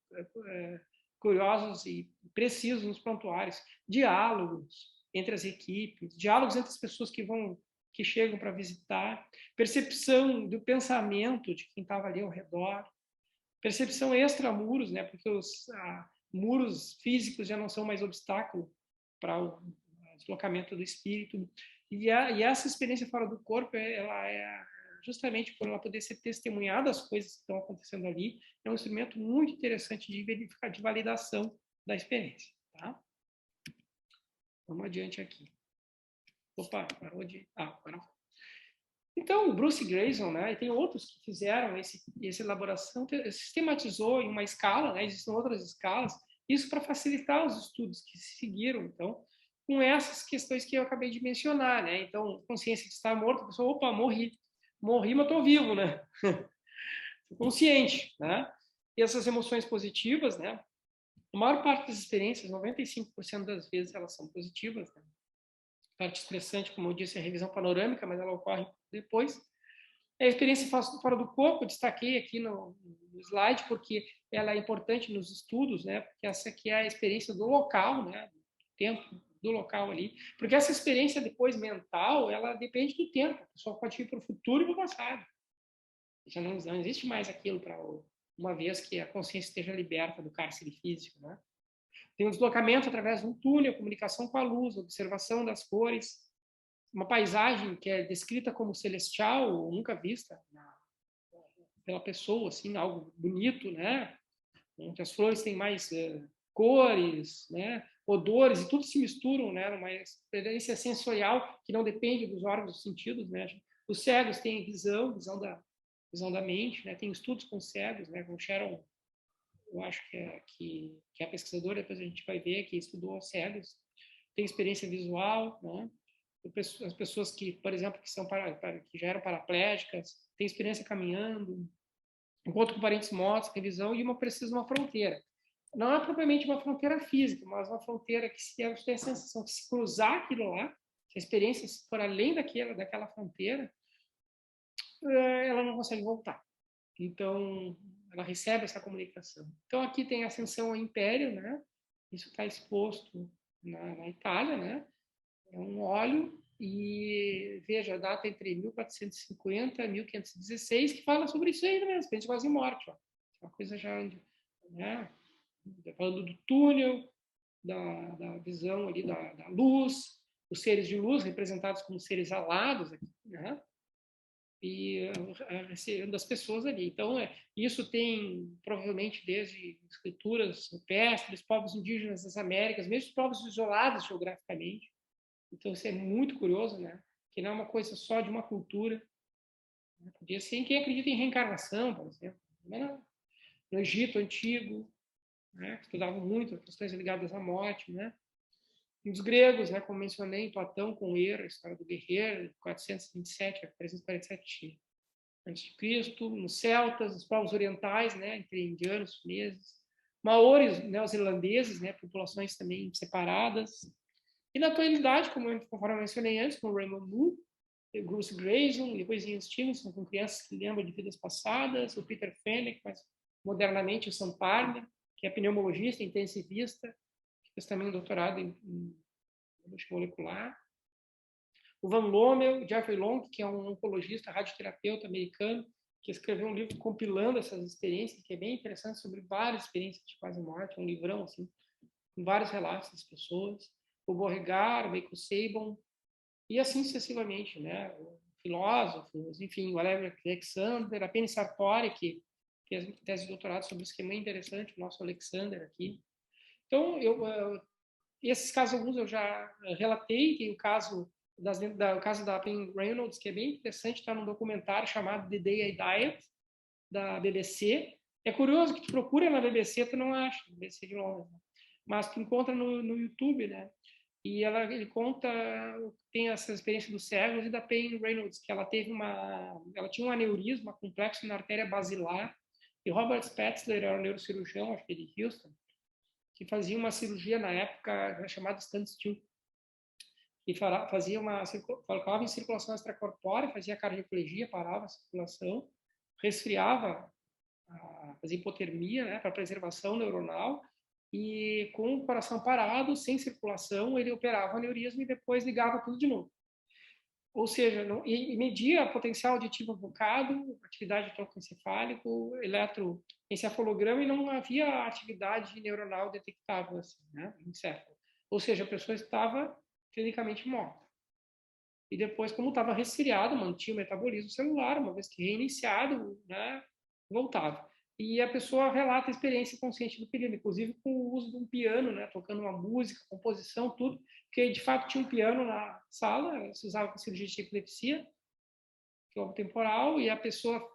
curiosos e precisos nos prontuários. Diálogos entre as equipes, diálogos entre as pessoas que chegam para visitar, percepção do pensamento de quem estava ali ao redor, percepção extramuros, né? Porque os muros físicos já não são mais obstáculo para o deslocamento do espírito. E essa experiência fora do corpo, ela é justamente por ela poder ser testemunhada das coisas que estão acontecendo ali, é um instrumento muito interessante de verificar, de validação da experiência. Tá? Vamos adiante aqui. Opa, parou de... parou. Então, o Bruce Grayson, né, e tem outros que fizeram essa elaboração, sistematizou em uma escala, né, existem outras escalas, isso para facilitar os estudos que se seguiram, então, com essas questões que eu acabei de mencionar, né, então, consciência de estar morto, a pessoa, opa, morri, mas estou vivo, né, consciente, né, e essas emoções positivas, né, a maior parte das experiências, 95% das vezes, elas são positivas, né, parte estressante, como eu disse, é a revisão panorâmica, mas ela ocorre depois. A experiência fora do corpo, eu destaquei aqui no slide, porque ela é importante nos estudos, né? Porque essa aqui é a experiência do local, né? Do tempo do local ali. Porque essa experiência depois mental, ela depende do tempo. A pessoa pode ir para o futuro e para o passado. Já não existe mais aquilo para uma vez que a consciência esteja liberta do cárcere físico, né? Tem um deslocamento através de um túnel, comunicação com a luz, observação das cores, uma paisagem que é descrita como celestial, nunca vista pela pessoa, assim, algo bonito, né? Onde as flores têm mais cores, né, odores, e tudo se misturam, né, numa experiência sensorial que não depende dos órgãos dos sentidos, né. Os cegos têm visão da mente, né, tem estudos com cegos, né, com Sharon, eu acho que é a pesquisadora, depois a gente vai ver, que estudou cegos, tem experiência visual, né, as pessoas que, por exemplo, que já eram paraplégicas, têm experiência caminhando, enquanto com parentes mortos, revisão, e precisa de uma fronteira. Não é propriamente uma fronteira física, mas uma fronteira que se tem a sensação que se cruzar aquilo lá, se a experiência for além daquela fronteira, ela não consegue voltar. Então, ela recebe essa comunicação. Então, aqui tem a ascensão ao império, né? Isso está exposto na Itália, né? É um óleo e, veja, a data entre 1450 e 1516, que fala sobre isso aí, né? As experiência quase morte, ó. Uma coisa já, né? Falando do túnel, da visão ali da luz, os seres de luz representados como seres alados, aqui, né? E das pessoas ali. Então, isso tem provavelmente desde escrituras rupestres, povos indígenas das Américas, mesmo povos isolados geograficamente. Então, isso é muito curioso, né? Que não é uma coisa só de uma cultura. Podia ser em quem acredita em reencarnação, por exemplo. No Egito Antigo, né? Estudavam muito as questões ligadas à morte, né? E os gregos, né? Como mencionei, Platão com Hera, a história do guerreiro, 427 a 347 a.C., nos celtas, os povos orientais, né? Entre indianos, chineses, maores, neozelandeses, né? Populações também separadas. E na atualidade, conforme eu mencionei antes, com o Raymond Moore, o Bruce Grayson, depois Ian Stevenson, com crianças que lembram de vidas passadas, o Peter Fenech, mas modernamente o Sam Parner, que é pneumologista, intensivista, que fez também um doutorado em molecular. O Van Lommel, Jeffrey Long, que é um oncologista, radioterapeuta americano, que escreveu um livro compilando essas experiências, que é bem interessante, sobre várias experiências de quase morte, um livrão, assim, com vários relatos das pessoas. O Beauregard, o Michael Sabon, e assim sucessivamente, né? Filósofos, enfim, o Alexander, a Penny Sartori, que fez tese de doutorado sobre isso, que é muito interessante, o nosso Alexander aqui. Então, esses casos alguns eu já relatei, tem o caso da Penny Reynolds, que é bem interessante, está num documentário chamado The Day I Died, da BBC. É curioso que tu procura na BBC, tu não acha, BBC de Londres, né? Mas tu encontra no YouTube, né? E ele conta, tem essa experiência dos cegos e da Penny Reynolds, que ela tinha um aneurisma complexo na artéria basilar, e Robert Spatzler era um neurocirurgião, acho que de Houston, que fazia uma cirurgia na época chamada standstill, que colocava em circulação extracorpórea, fazia cardioplegia, parava a circulação, resfriava, fazia hipotermia, né, para preservação neuronal, e com o coração parado, sem circulação, ele operava o aneurisma e depois ligava tudo de novo. Ou seja, e media potencial auditivo evocado, atividade de tronco encefálico, eletroencefalograma, e não havia atividade neuronal detectável, assim, né, encéfalo. Ou seja, a pessoa estava clinicamente morta. E depois, como estava resfriado, mantinha o metabolismo celular, uma vez que reiniciado, né, voltava. E a pessoa relata a experiência consciente do período, inclusive com o uso de um piano, né, tocando uma música, composição, tudo, porque de fato tinha um piano na sala, se usava para cirurgia de epilepsia, globo temporal, e a pessoa,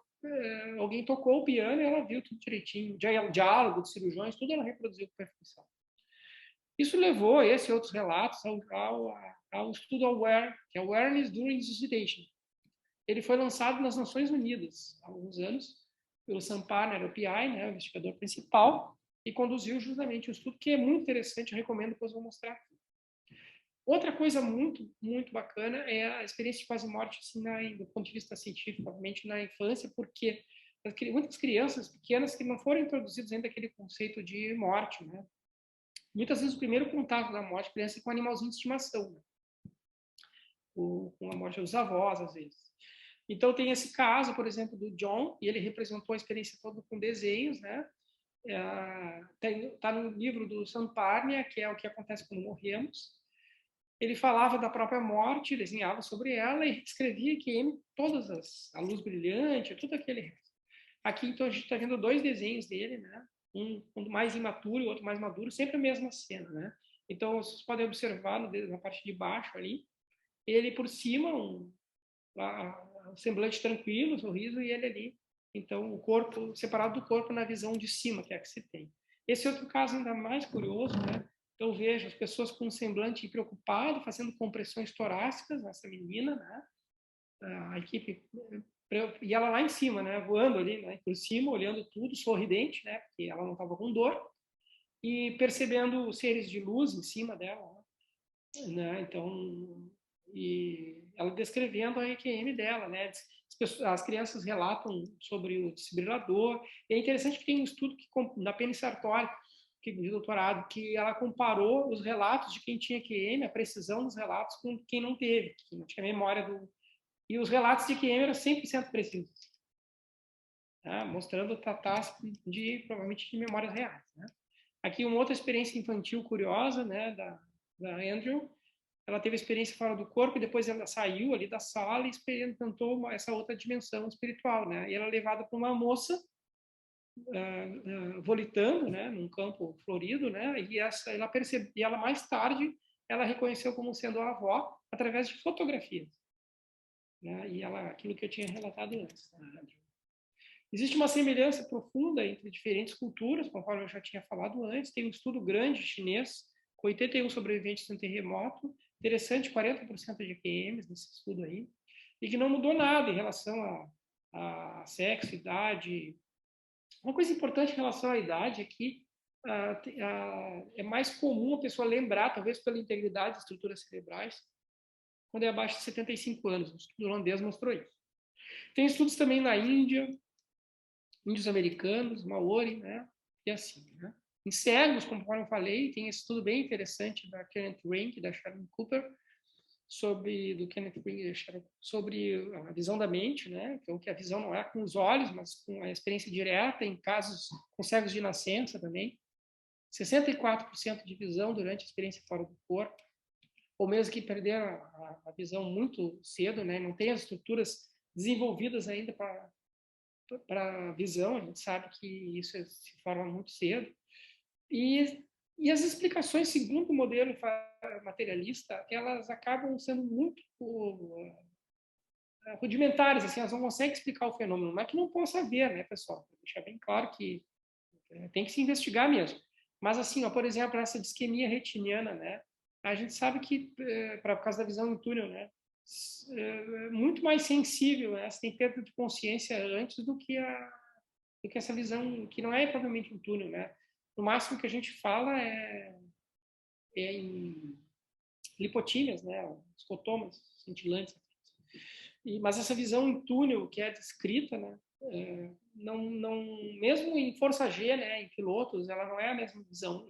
alguém tocou o piano e ela viu tudo direitinho, o diálogo de cirurgiões, tudo ela reproduziu com perfeição. Isso levou, esse e outros relatos, ao estudo AWARE, que é Awareness During Resuscitation. Ele foi lançado nas Nações Unidas há alguns anos, pelo Sam Parner, o PI, né, o investigador principal, e conduziu justamente o estudo, que é muito interessante, eu recomendo, depois eu vou mostrar aqui. Outra coisa muito, muito bacana é a experiência de quase morte, assim, do ponto de vista científico, obviamente, na infância, porque muitas crianças pequenas que não foram introduzidas ainda aquele conceito de morte, né? Muitas vezes o primeiro contato da morte criança é com um animalzinho de estimação, né? Com a morte dos avós, às vezes. Então, tem esse caso, por exemplo, do John, e ele representou a experiência toda com desenhos, né? Está no livro do Sam Parnia, que é o que acontece quando morremos. Ele falava da própria morte, desenhava sobre ela e escrevia que a luz brilhante, tudo aquele. Aqui, então, a gente está vendo dois desenhos dele, né? um mais imaturo e o outro mais maduro, sempre a mesma cena, né? Então, vocês podem observar na parte de baixo ali, ele por cima, um semblante tranquilo, um sorriso, e ele ali. Então, o corpo separado do corpo na visão de cima, que é a que se tem. Esse outro caso ainda mais curioso, né? Eu vejo as pessoas com um semblante preocupado, fazendo compressões torácicas nessa menina, né? A equipe, e ela lá em cima, né? Voando ali, né? Por cima, olhando tudo, sorridente, né? Porque ela não estava com dor, e percebendo seres de luz em cima dela, né? Então, e ela descrevendo a EQM dela, né? As crianças relatam sobre o desfibrilador, e é interessante que tem um estudo da Penny Sartori, de doutorado, que ela comparou os relatos de quem tinha EQM, a precisão dos relatos, com quem não teve, que não tinha memória do... E os relatos de EQM eram 100% precisos, tá? Mostrando tratar de, provavelmente, de memórias reais, né? Aqui uma outra experiência infantil curiosa, né, da Andrew. Ela teve experiência fora do corpo e depois ela saiu ali da sala e experimentou essa outra dimensão espiritual, né? E ela é levada para uma moça volitando, né, num campo florido, né? E ela percebeu, e ela mais tarde ela reconheceu como sendo a avó através de fotografias, né? E aquilo que eu tinha relatado antes, né? Existe uma semelhança profunda entre diferentes culturas, conforme eu já tinha falado antes. Tem um estudo grande chinês com 81 sobreviventes de um terremoto, interessante, 40% de QMs nesse estudo aí, e que não mudou nada em relação a sexo, idade. Uma coisa importante em relação à idade é que é mais comum a pessoa lembrar, talvez pela integridade das estruturas cerebrais, quando é abaixo de 75 anos. O estudo holandês mostrou isso. Tem estudos também na Índia, índios americanos, Maori, né? E assim, né? Em cegos, conforme eu falei, tem esse estudo bem interessante da Kenneth Rank, da Sharon Cooper, sobre a visão da mente, né? Então, que a visão não é com os olhos, mas com a experiência direta, em casos com cegos de nascença também. 64% de visão durante a experiência fora do corpo, ou mesmo que perderam a visão muito cedo, né? Não tem as estruturas desenvolvidas ainda para a visão, a gente sabe que isso se forma muito cedo. E as explicações, segundo o modelo materialista, elas acabam sendo muito rudimentares, assim, elas não conseguem explicar o fenômeno. Não é que não possa haver, né, pessoal? Vou deixar bem claro que tem que se investigar mesmo. Mas, assim, ó, por exemplo, essa disquemia retiniana, né? A gente sabe que, por causa da visão em túnel, né? Muito mais sensível, né? Você tem perda de consciência antes do que essa visão, que não é propriamente um túnel, né? No máximo que a gente fala é em lipotímias, né? Escotomas cintilantes. Mas essa visão em túnel que é descrita, né? Não, mesmo em força G, né? Em pilotos, ela não é a mesma visão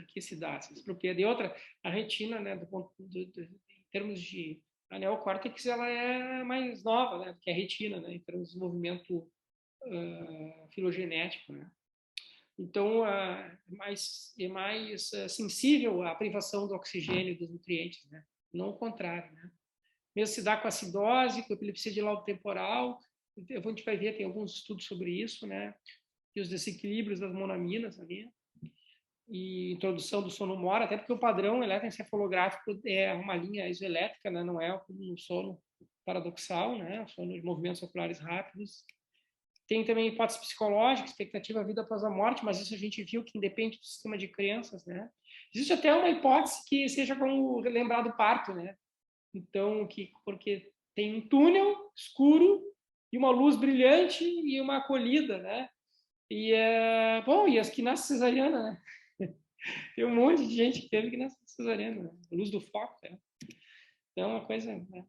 que se dá, se expropriar. De outra, a retina, né? Em termos de a neocórtex, ela é mais nova, né? Que a retina, né? Em termos de desenvolvimento filogenético, né? Então, é mais sensível à privação do oxigênio e dos nutrientes, né? Não o contrário, né? Mesmo se dá com acidose, com epilepsia de laudo temporal, a gente vai ver, tem alguns estudos sobre isso, né? E os desequilíbrios das monaminas ali, e introdução do sono mora, até porque o padrão eletroencefalográfico é uma linha isoelétrica, né? Não é um sono paradoxal, né? O sono de movimentos oculares rápidos. Tem também hipótese psicológica, expectativa vida após a morte, mas isso a gente viu que independe do sistema de crenças, né? Existe até uma hipótese que seja como lembrar do parto, né? Então, porque tem um túnel escuro e uma luz brilhante e uma acolhida, né? E as que nascem cesariana, né? Tem um monte de gente que teve que nascer cesariana, né? A luz do foco, né? Então, é uma coisa, né?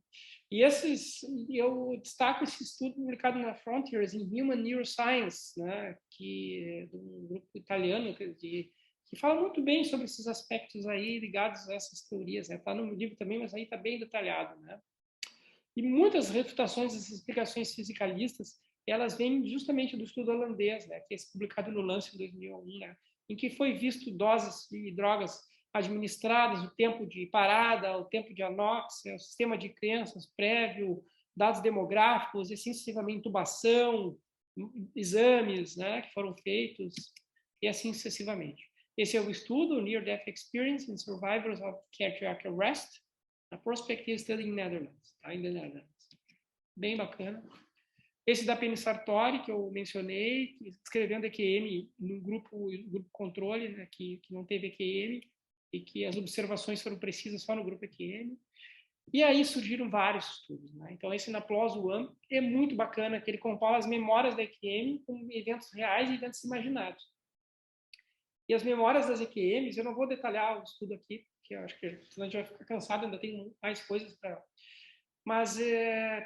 Eu destaco esse estudo publicado na Frontiers in Human Neuroscience, né, que de um grupo italiano que fala muito bem sobre esses aspectos aí ligados a essas teorias. Está no meu livro também, mas aí está bem detalhado, né? E muitas refutações dessas explicações fisicalistas, elas vêm justamente do estudo holandês, né, que é publicado no Lancet em 2001, né, em que foi visto doses de drogas administradas, o tempo de parada, o tempo de anóxia, o sistema de crenças prévio, dados demográficos, extensivamente intubação, exames, né, que foram feitos, e assim sucessivamente. Esse é o estudo, Near Death Experience in Survivors of Cardiac Arrest, a Prospective Study in Netherlands, tá? Em Netherlands. Bem bacana. Esse da Penny Sartori, que eu mencionei, escrevendo EQM no grupo controle, né, que não teve EQM, e que as observações foram precisas só no grupo EQM. E aí surgiram vários estudos, né? Então, esse na PLOS One é muito bacana, que ele compara as memórias da EQM com eventos reais e eventos imaginados. E as memórias das EQMs, eu não vou detalhar o estudo aqui, porque eu acho que senão a gente vai ficar cansado, ainda tem mais coisas para... Mas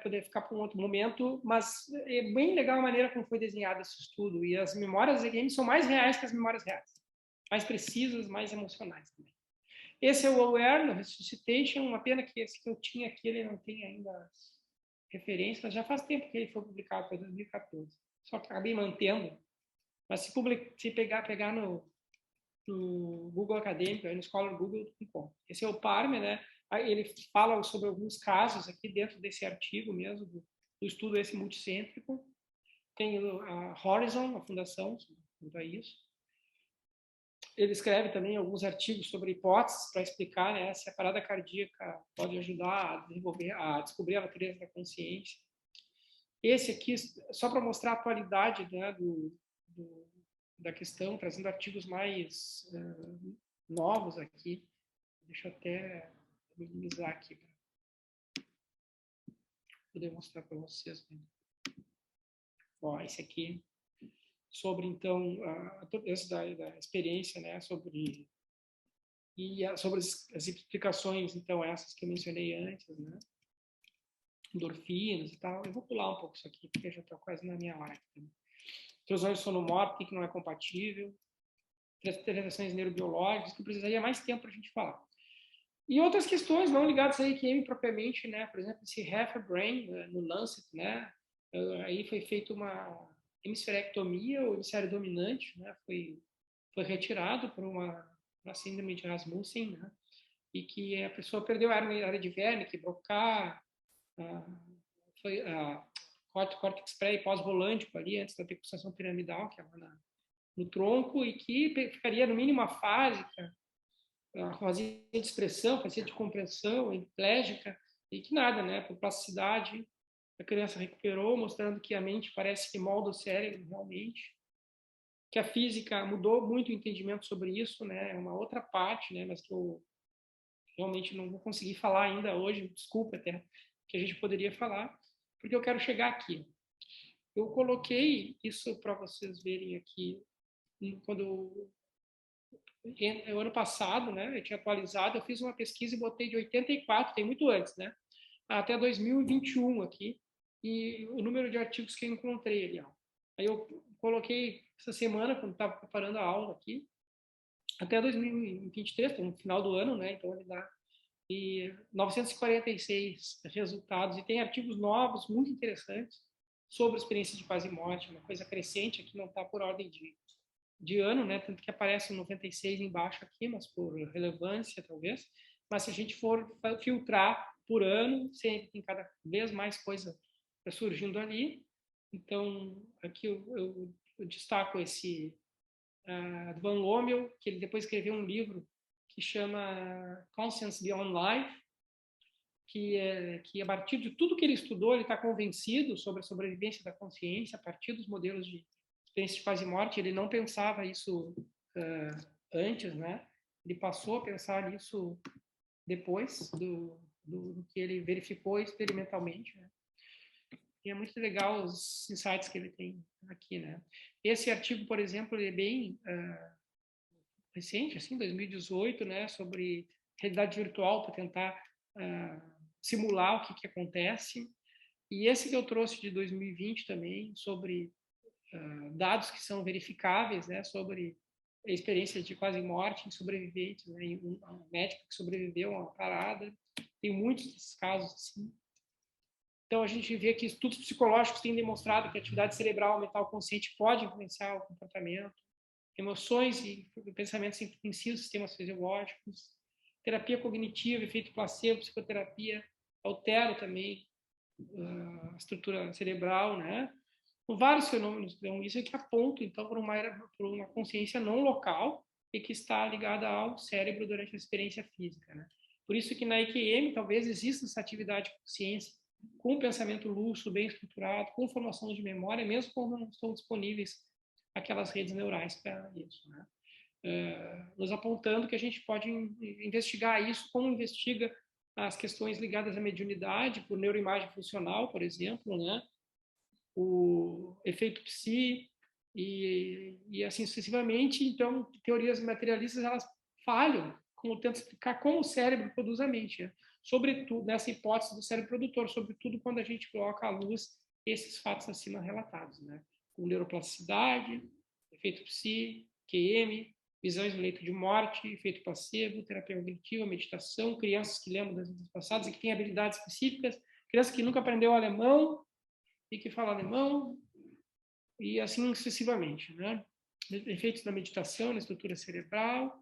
poder ficar para um outro momento. Mas é bem legal a maneira como foi desenhado esse estudo. E as memórias das EQMs são mais reais que as memórias reais. Mais precisas, mais emocionais também. Esse é o Aware, no Resuscitation. Uma pena que esse que eu tinha aqui, ele não tem ainda as referências, mas já faz tempo que ele foi publicado, foi 2014. Só que acabei mantendo. Mas se pegar no Google Acadêmico, aí no Scholar Google.com. Esse é o Parmer, né? Aí ele fala sobre alguns casos aqui dentro desse artigo mesmo, do estudo esse multicêntrico. Tem a Horizon, a fundação, quanto a isso. Ele escreve também alguns artigos sobre hipóteses para explicar, né, se a parada cardíaca pode ajudar a descobrir a natureza da consciência. Esse aqui, só para mostrar a atualidade, né, da questão, trazendo artigos mais novos aqui. Deixa eu até minimizar aqui para poder mostrar para vocês. Ó, esse aqui sobre então da experiência, né, sobre as explicações, então essas que eu mencionei antes, né, endorfinas e tal. Eu vou pular um pouco isso aqui porque já está quase na minha hora aqui. Transtorno de sono morto, que não é compatível, intervenções neurobiológicas, que precisaria mais tempo para a gente falar. E outras questões não ligadas a EQM propriamente, né? Por exemplo, esse Brain no Lancet, né? Aí foi feita uma hemisferectomia, o hemisfério dominante, né? Foi retirado por uma síndrome de Rasmussen, né? E que a pessoa perdeu a área de Wernicke, Broca, foi a córtex pré e pós-volântico ali, antes da decussação piramidal, que é lá no tronco, e que ficaria no mínimo afásica, fazia de expressão, fazia de compreensão, hemiplégica, e que nada, né? Por plasticidade, a criança recuperou, mostrando que a mente parece que molda o cérebro realmente, que a física mudou muito o entendimento sobre isso, né? É uma outra parte, né? Mas que eu realmente não vou conseguir falar ainda hoje, desculpa até, que a gente poderia falar, porque eu quero chegar aqui. Eu coloquei isso para vocês verem aqui, quando o ano passado, né, eu tinha atualizado, eu fiz uma pesquisa e botei de 84, tem muito antes, né, até 2021 aqui, e o número de artigos que eu encontrei ali, ó. Aí eu coloquei essa semana, quando estava preparando a aula aqui, até 2023, no final do ano, né, então ele dá 946 resultados, e tem artigos novos, muito interessantes, sobre experiência de quase morte, uma coisa crescente, aqui não está por ordem de ano, né? Tanto que aparece 96 embaixo aqui, mas por relevância, talvez. Mas se a gente for filtrar por ano, sempre tem cada vez mais coisa surgindo ali. Então, aqui eu destaco esse Van Lommel, que ele depois escreveu um livro que chama Conscience Beyond Life, que a partir de tudo que ele estudou, ele está convencido sobre a sobrevivência da consciência a partir dos modelos de experiência de quase morte. Ele não pensava isso antes, né? Ele passou a pensar nisso depois do que ele verificou experimentalmente, né? E é muito legal os insights que ele tem aqui, né? Esse artigo, por exemplo, ele é bem recente, assim, 2018, né? Sobre realidade virtual para tentar simular o que acontece. E esse que eu trouxe de 2020 também, sobre dados que são verificáveis, né, sobre experiências de quase morte em sobreviventes, né, um médico que sobreviveu a uma parada. Tem muitos desses casos assim. Então, a gente vê que estudos psicológicos têm demonstrado que a atividade cerebral mental consciente pode influenciar o comportamento, emoções e pensamentos influenciam os sistemas fisiológicos, terapia cognitiva, efeito placebo, psicoterapia, altera também a estrutura cerebral, né? por vários fenômenos. Então, isso é que aponta, então, para uma consciência não local e que está ligada ao cérebro durante a experiência física, né? Por isso que na EQM talvez exista essa atividade de consciência com pensamento lúcido, bem estruturado, com formação de memória, mesmo quando não estão disponíveis aquelas redes neurais para isso, né? Nos apontando que a gente pode investigar isso, como investiga as questões ligadas à mediunidade, por neuroimagem funcional, por exemplo, né? O efeito psi e assim sucessivamente. Então, teorias materialistas, elas falham como tentam explicar como o cérebro produz a mente, né? Sobretudo nessa hipótese do cérebro produtor, sobretudo quando a gente coloca à luz esses fatos acima relatados, né? Com neuroplasticidade, efeito psi, QM, visões no leito de morte, efeito placebo, terapia cognitiva, meditação, crianças que lembram das vidas passadas e que têm habilidades específicas, crianças que nunca aprendeu alemão e que fala alemão, e assim sucessivamente, né? Efeitos da meditação na estrutura cerebral.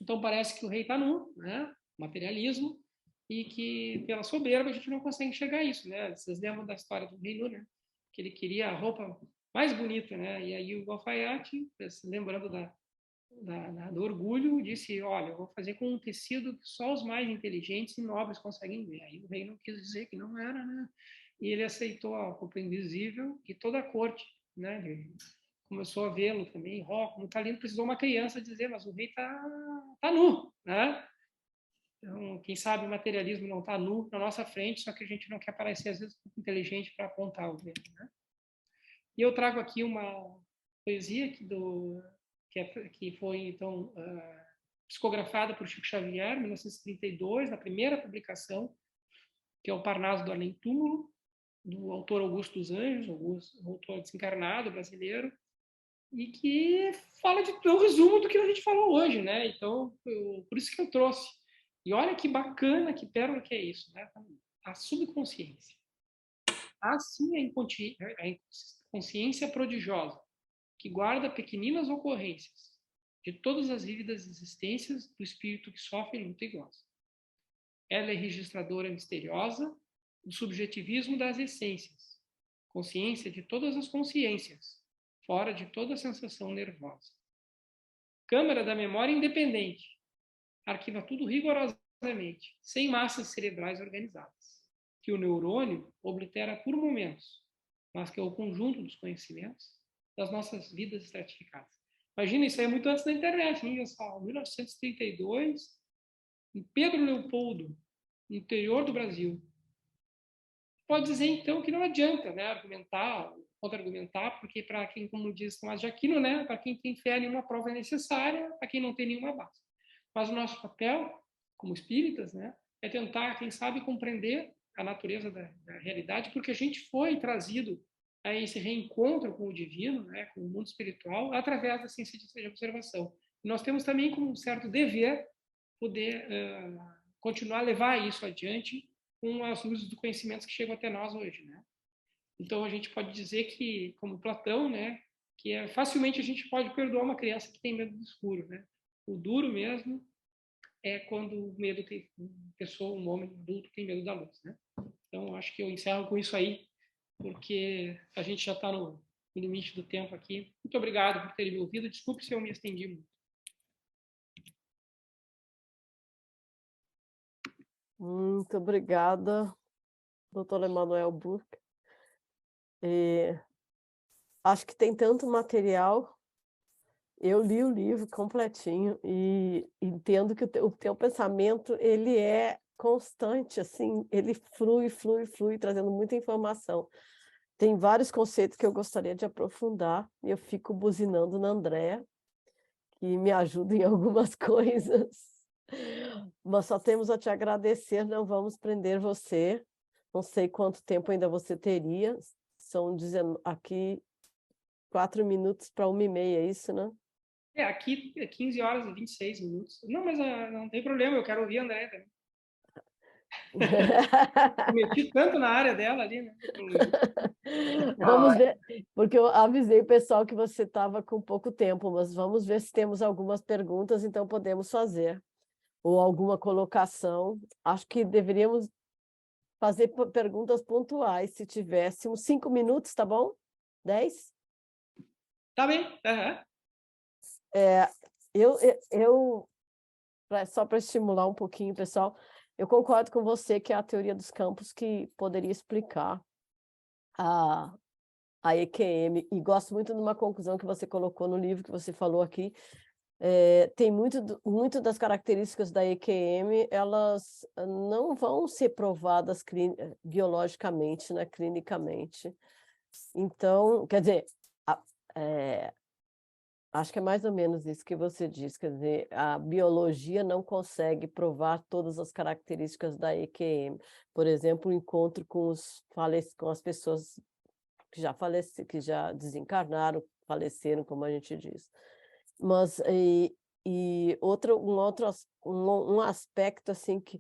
Então parece que o rei está nu, né? Materialismo, e que pela soberba a gente não consegue enxergar isso, né? Vocês lembram da história do rei nu, né? Que ele queria a roupa mais bonita, né? E aí o alfaiate, lembrando do orgulho, disse: olha, eu vou fazer com um tecido que só os mais inteligentes e nobres conseguem ver. Aí o rei não quis dizer que não era, né? E ele aceitou a roupa invisível e toda a corte, né? Ele começou a vê-lo também, como está lindo, precisou uma criança dizer, mas o rei tá nu, né? Então, quem sabe o materialismo não está nu na nossa frente, só que a gente não quer parecer, às vezes, muito inteligente para apontar o dedo, né? E eu trago aqui uma poesia que foi, então, psicografada por Chico Xavier, em 1932, na primeira publicação, que é o Parnaso do Além-Túmulo, do autor Augusto dos Anjos, um autor desencarnado brasileiro, e que fala de um resumo do que a gente falou hoje, né? Então, por isso que eu trouxe. E olha que bacana, que pérola que é isso, né? A subconsciência. Assim, a inconsciência prodigiosa, que guarda pequeninas ocorrências de todas as vívidas existências do espírito que sofre, luta e goza. Ela é registradora misteriosa do subjetivismo das essências, consciência de todas as consciências, fora de toda sensação nervosa. Câmara da memória independente, arquiva tudo rigorosamente, sem massas cerebrais organizadas, que o neurônio oblitera por momentos, mas que é o conjunto dos conhecimentos das nossas vidas estratificadas. Imagina, isso aí é muito antes da internet, hein, pessoal? 1932, em Pedro Leopoldo, no interior do Brasil. Pode dizer, então, que não adianta, né, argumentar, contra-argumentar, porque para quem, como diz Tomás de Aquino, né, para quem tem fé, nenhuma prova é necessária, para quem não tem nenhuma base. Mas o nosso papel, como espíritas, né, é tentar, quem sabe, compreender a natureza da realidade, porque a gente foi trazido a esse reencontro com o divino, né, com o mundo espiritual, através da ciência de observação. E nós temos também como um certo dever poder continuar a levar isso adiante com as luzes do conhecimento que chegam até nós hoje, né? Então a gente pode dizer que, como Platão, né, que facilmente a gente pode perdoar uma criança que tem medo do escuro, né? O duro mesmo é quando o medo tem pessoa, um homem adulto tem medo da luz, né? Então acho que eu encerro com isso aí, porque a gente já está no limite do tempo aqui. Muito obrigado por terem me ouvido. Desculpe se eu me estendi muito. Muito obrigada, doutor Emanuel Burke. Acho que tem tanto material. Eu li o livro completinho e entendo que o teu pensamento ele é constante, assim, ele flui, trazendo muita informação. Tem vários conceitos que eu gostaria de aprofundar e eu fico buzinando na Andréa, que me ajuda em algumas coisas. Mas só temos a te agradecer, não vamos prender você. Não sei quanto tempo ainda você teria. São aqui 4 minutos para 1h30, é isso, né? Aqui é 15 horas e 26 minutos. Não, mas não tem problema, eu quero ouvir a André também. Eu meti tanto na área dela ali, né? Vamos ver, porque eu avisei o pessoal que você estava com pouco tempo, mas vamos ver se temos algumas perguntas, então podemos fazer. Ou alguma colocação. Acho que deveríamos fazer perguntas pontuais, se tivéssemos 5 minutos, tá bom? 10? Tá bem. Uhum. Só para estimular um pouquinho, pessoal, eu concordo com você que é a teoria dos campos que poderia explicar a EQM, e gosto muito de uma conclusão que você colocou no livro, que você falou aqui. Tem muito das características da EQM, elas não vão ser provadas biologicamente, né, clinicamente. Então, quer dizer, acho que é mais ou menos isso que você diz, quer dizer, a biologia não consegue provar todas as características da EQM. Por exemplo, o encontro com as pessoas que já desencarnaram, faleceram, como a gente diz. Mas um aspecto assim que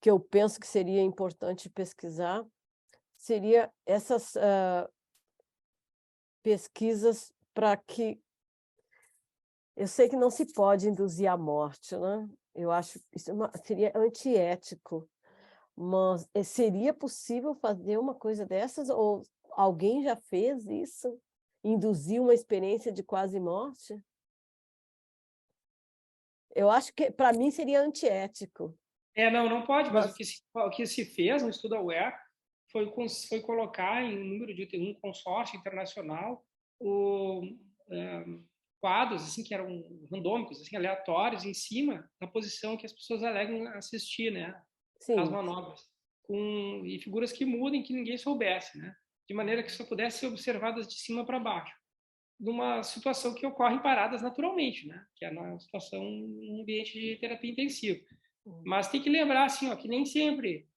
eu penso que seria importante pesquisar seria essas pesquisas para que eu sei que não se pode induzir à morte, né? Eu acho que isso seria antiético, mas seria possível fazer uma coisa dessas? Ou alguém já fez isso? Induzir uma experiência de quase morte? Eu acho que, para mim, seria antiético. Não pode, mas o que se fez no estudo AWARE foi colocar em um número de um consórcio internacional quadros assim, que eram randômicos, assim, aleatórios, em cima da posição que as pessoas alegam assistir, né, às manobras, e figuras que mudem, que ninguém soubesse, né, de maneira que só pudesse ser observadas de cima para baixo, numa situação que ocorre em paradas naturalmente, né, que é na situação em ambiente de terapia intensiva. Mas tem que lembrar assim, ó, que nem sempre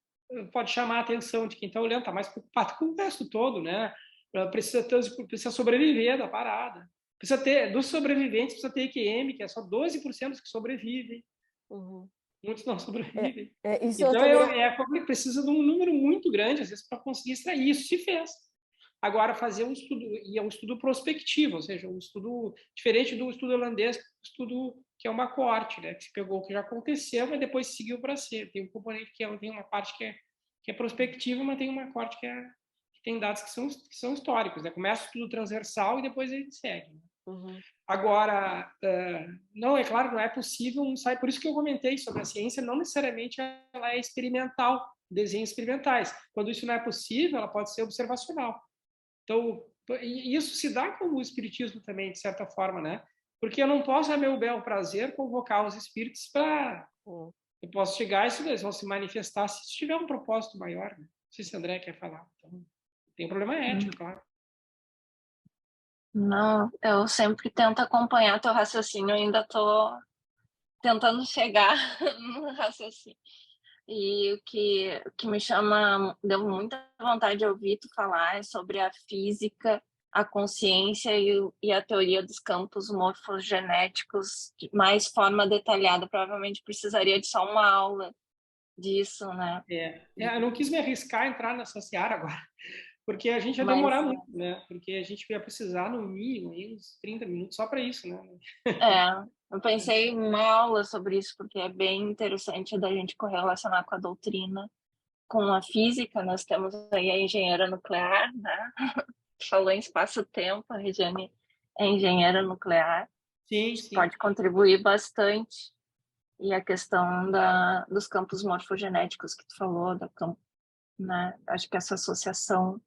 pode chamar a atenção de quem está olhando, está mais preocupado com o resto todo, né? Precisa sobreviver da parada. Precisa ter, dos sobreviventes, precisa ter EQM, que é só 12% que sobrevivem. Uhum. Muitos não sobrevivem. Isso então, precisa de um número muito grande, às vezes, para conseguir extrair. Isso se fez. Agora, fazer um estudo, e é um estudo prospectivo, ou seja, um estudo diferente do estudo holandês, estudo que é uma coorte, né, que se pegou o que já aconteceu, mas depois seguiu para ser. Tem um componente tem uma parte que é prospectiva, mas tem uma parte que tem dados que são históricos, né? Começa o estudo transversal e depois ele segue. Né? Uhum. Agora, não, é claro, não é possível um ensaio, por isso que eu comentei sobre a ciência, não necessariamente ela é experimental, desenhos experimentais. Quando isso não é possível, ela pode ser observacional. Então, isso se dá com o espiritismo também, de certa forma, né? Porque eu não posso, a meu bel prazer, convocar os espíritos para... Eu posso chegar e eles vão se manifestar se tiver um propósito maior. Né? Não sei se o André quer falar. Então, tem um problema ético, claro. Não, eu sempre tento acompanhar teu raciocínio, ainda estou tentando chegar no raciocínio. E o que me deu muita vontade de ouvir tu falar é sobre a física, a consciência e a teoria dos campos morfogenéticos de mais forma detalhada. Provavelmente precisaria de só uma aula disso, né? Eu não quis me arriscar a entrar nessa seara agora, porque a gente ia demorar muito, né? Porque a gente ia precisar, no mínimo, uns 30 minutos só para isso, né? Eu pensei em uma aula sobre isso, porque é bem interessante da gente correlacionar com a doutrina, com a física. Nós temos aí a engenheira nuclear, né? Falou em espaço-tempo, a Regiane é engenheira nuclear. Sim. Pode contribuir bastante. E a questão dos campos morfogenéticos que tu falou, né? Acho que essa associação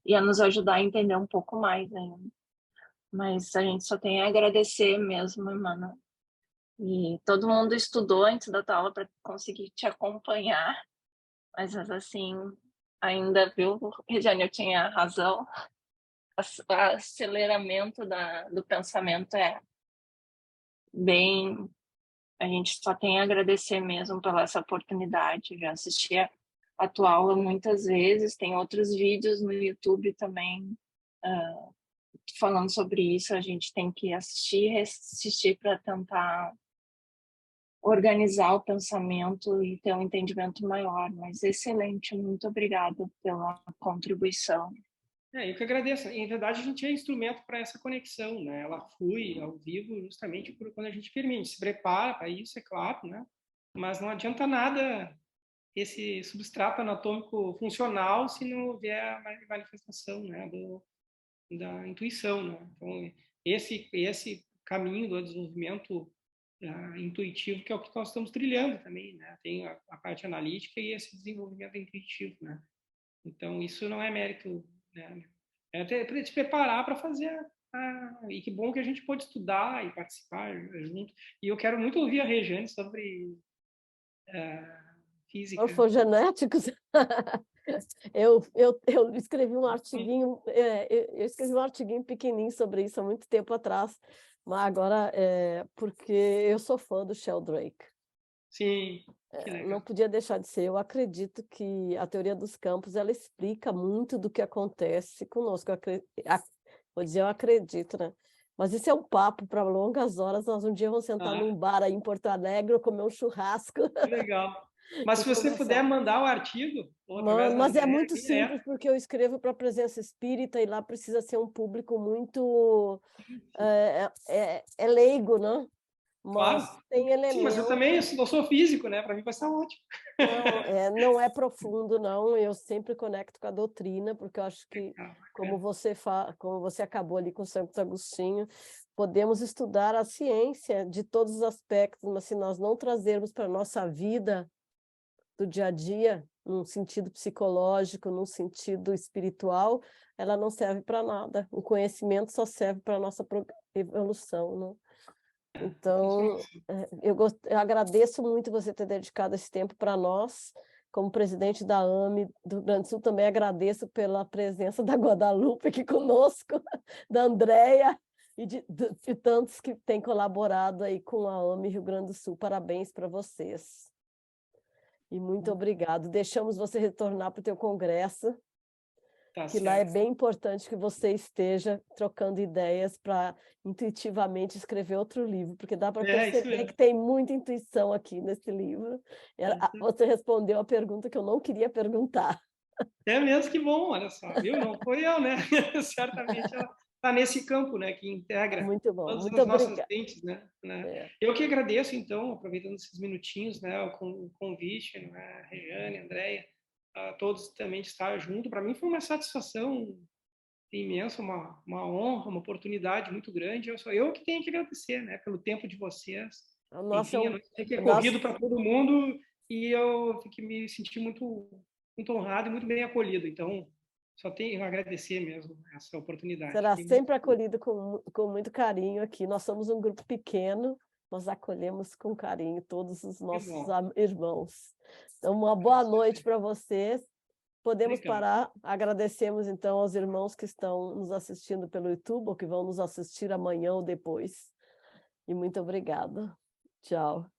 ia nos ajudar a entender um pouco mais ainda. Mas a gente só tem a agradecer mesmo, Emmanuel. E todo mundo estudou antes da tua aula para conseguir te acompanhar. Mas assim, ainda viu, Regiane, eu tinha razão. O aceleramento do pensamento é bem... A gente só tem a agradecer mesmo pela essa oportunidade. Já assisti a tua aula muitas vezes, tem outros vídeos no YouTube também falando sobre isso. A gente tem que assistir e reassistir para tentar organizar o pensamento e ter um entendimento maior. Mas excelente, muito obrigada pela contribuição. Eu que agradeço. Em verdade, a gente é instrumento para essa conexão, né? Ela flui ao vivo justamente quando a gente permite. Se prepara para isso, é claro, né? Mas não adianta nada esse substrato anatômico funcional se não houver a manifestação, né? da intuição, né? Então, esse caminho do desenvolvimento intuitivo, que é o que nós estamos trilhando também, né? Tem a parte analítica e esse desenvolvimento intuitivo, né? Então, isso não é mérito, né? É até para te preparar para fazer e que bom que a gente pode estudar e participar junto. E eu quero muito ouvir a Regiane sobre física. Morfogenéticos. Eu escrevi um artiguinho, eu escrevi um artiguinho pequenininho sobre isso há muito tempo atrás, mas agora porque eu sou fã do Sheldrake. Sim, que legal. Não podia deixar de ser. Eu acredito que a teoria dos campos ela explica muito do que acontece conosco. Vou dizer, eu acredito, né? Mas isso é um papo para longas horas. Nós um dia vamos sentar num bar aí em Porto Alegre, comer um churrasco. Que legal. Mas se você puder mandar o artigo, ou através da Mas é Andréia, muito simples, porque eu escrevo para a presença espírita e lá precisa ser um público muito leigo, né? Mas claro. tem elementos. Sim, mas eu também não sou físico, né? Para mim vai ser ótimo. Não é profundo, não. Eu sempre conecto com a doutrina, porque eu acho que, como você acabou ali com Santo Agostinho, podemos estudar a ciência de todos os aspectos, mas se nós não trazermos para a nossa vida do dia a dia, num sentido psicológico, num sentido espiritual, ela não serve para nada. O conhecimento só serve para a nossa evolução, né? Então, eu agradeço muito você ter dedicado esse tempo para nós. Como presidente da AME do Rio Grande do Sul, também agradeço pela presença da Guadalupe aqui conosco, da Andréia e de tantos que têm colaborado aí com a AME Rio Grande do Sul. Parabéns para vocês. E muito obrigado. Deixamos você retornar para o teu congresso, que lá é bem importante que você esteja trocando ideias para intuitivamente escrever outro livro, porque dá para perceber que tem muita intuição aqui nesse livro. Você respondeu a pergunta que eu não queria perguntar. É mesmo, que bom, olha só, viu? Não foi eu, né? Certamente ela está nesse campo, né, que integra muito bom. todas Muito as nossas obrigada. frentes, né? Eu que agradeço, então, aproveitando esses minutinhos, né, o convite, né, Regiane, Andréia, a todos também de estar junto. Para mim foi uma satisfação imensa, uma honra, uma oportunidade muito grande. Eu que tenho que agradecer, né, pelo tempo de vocês. Enfim, a noite tem que corrido para todo mundo e eu me senti muito honrado e muito bem acolhido. Então, só tenho a agradecer mesmo essa oportunidade. Será sempre acolhido com muito carinho aqui. Nós somos um grupo pequeno, nós acolhemos com carinho todos os nossos irmãos. Então, uma boa noite para vocês. Podemos parar. Agradecemos, então, aos irmãos que estão nos assistindo pelo YouTube ou que vão nos assistir amanhã ou depois. E muito obrigada. Tchau.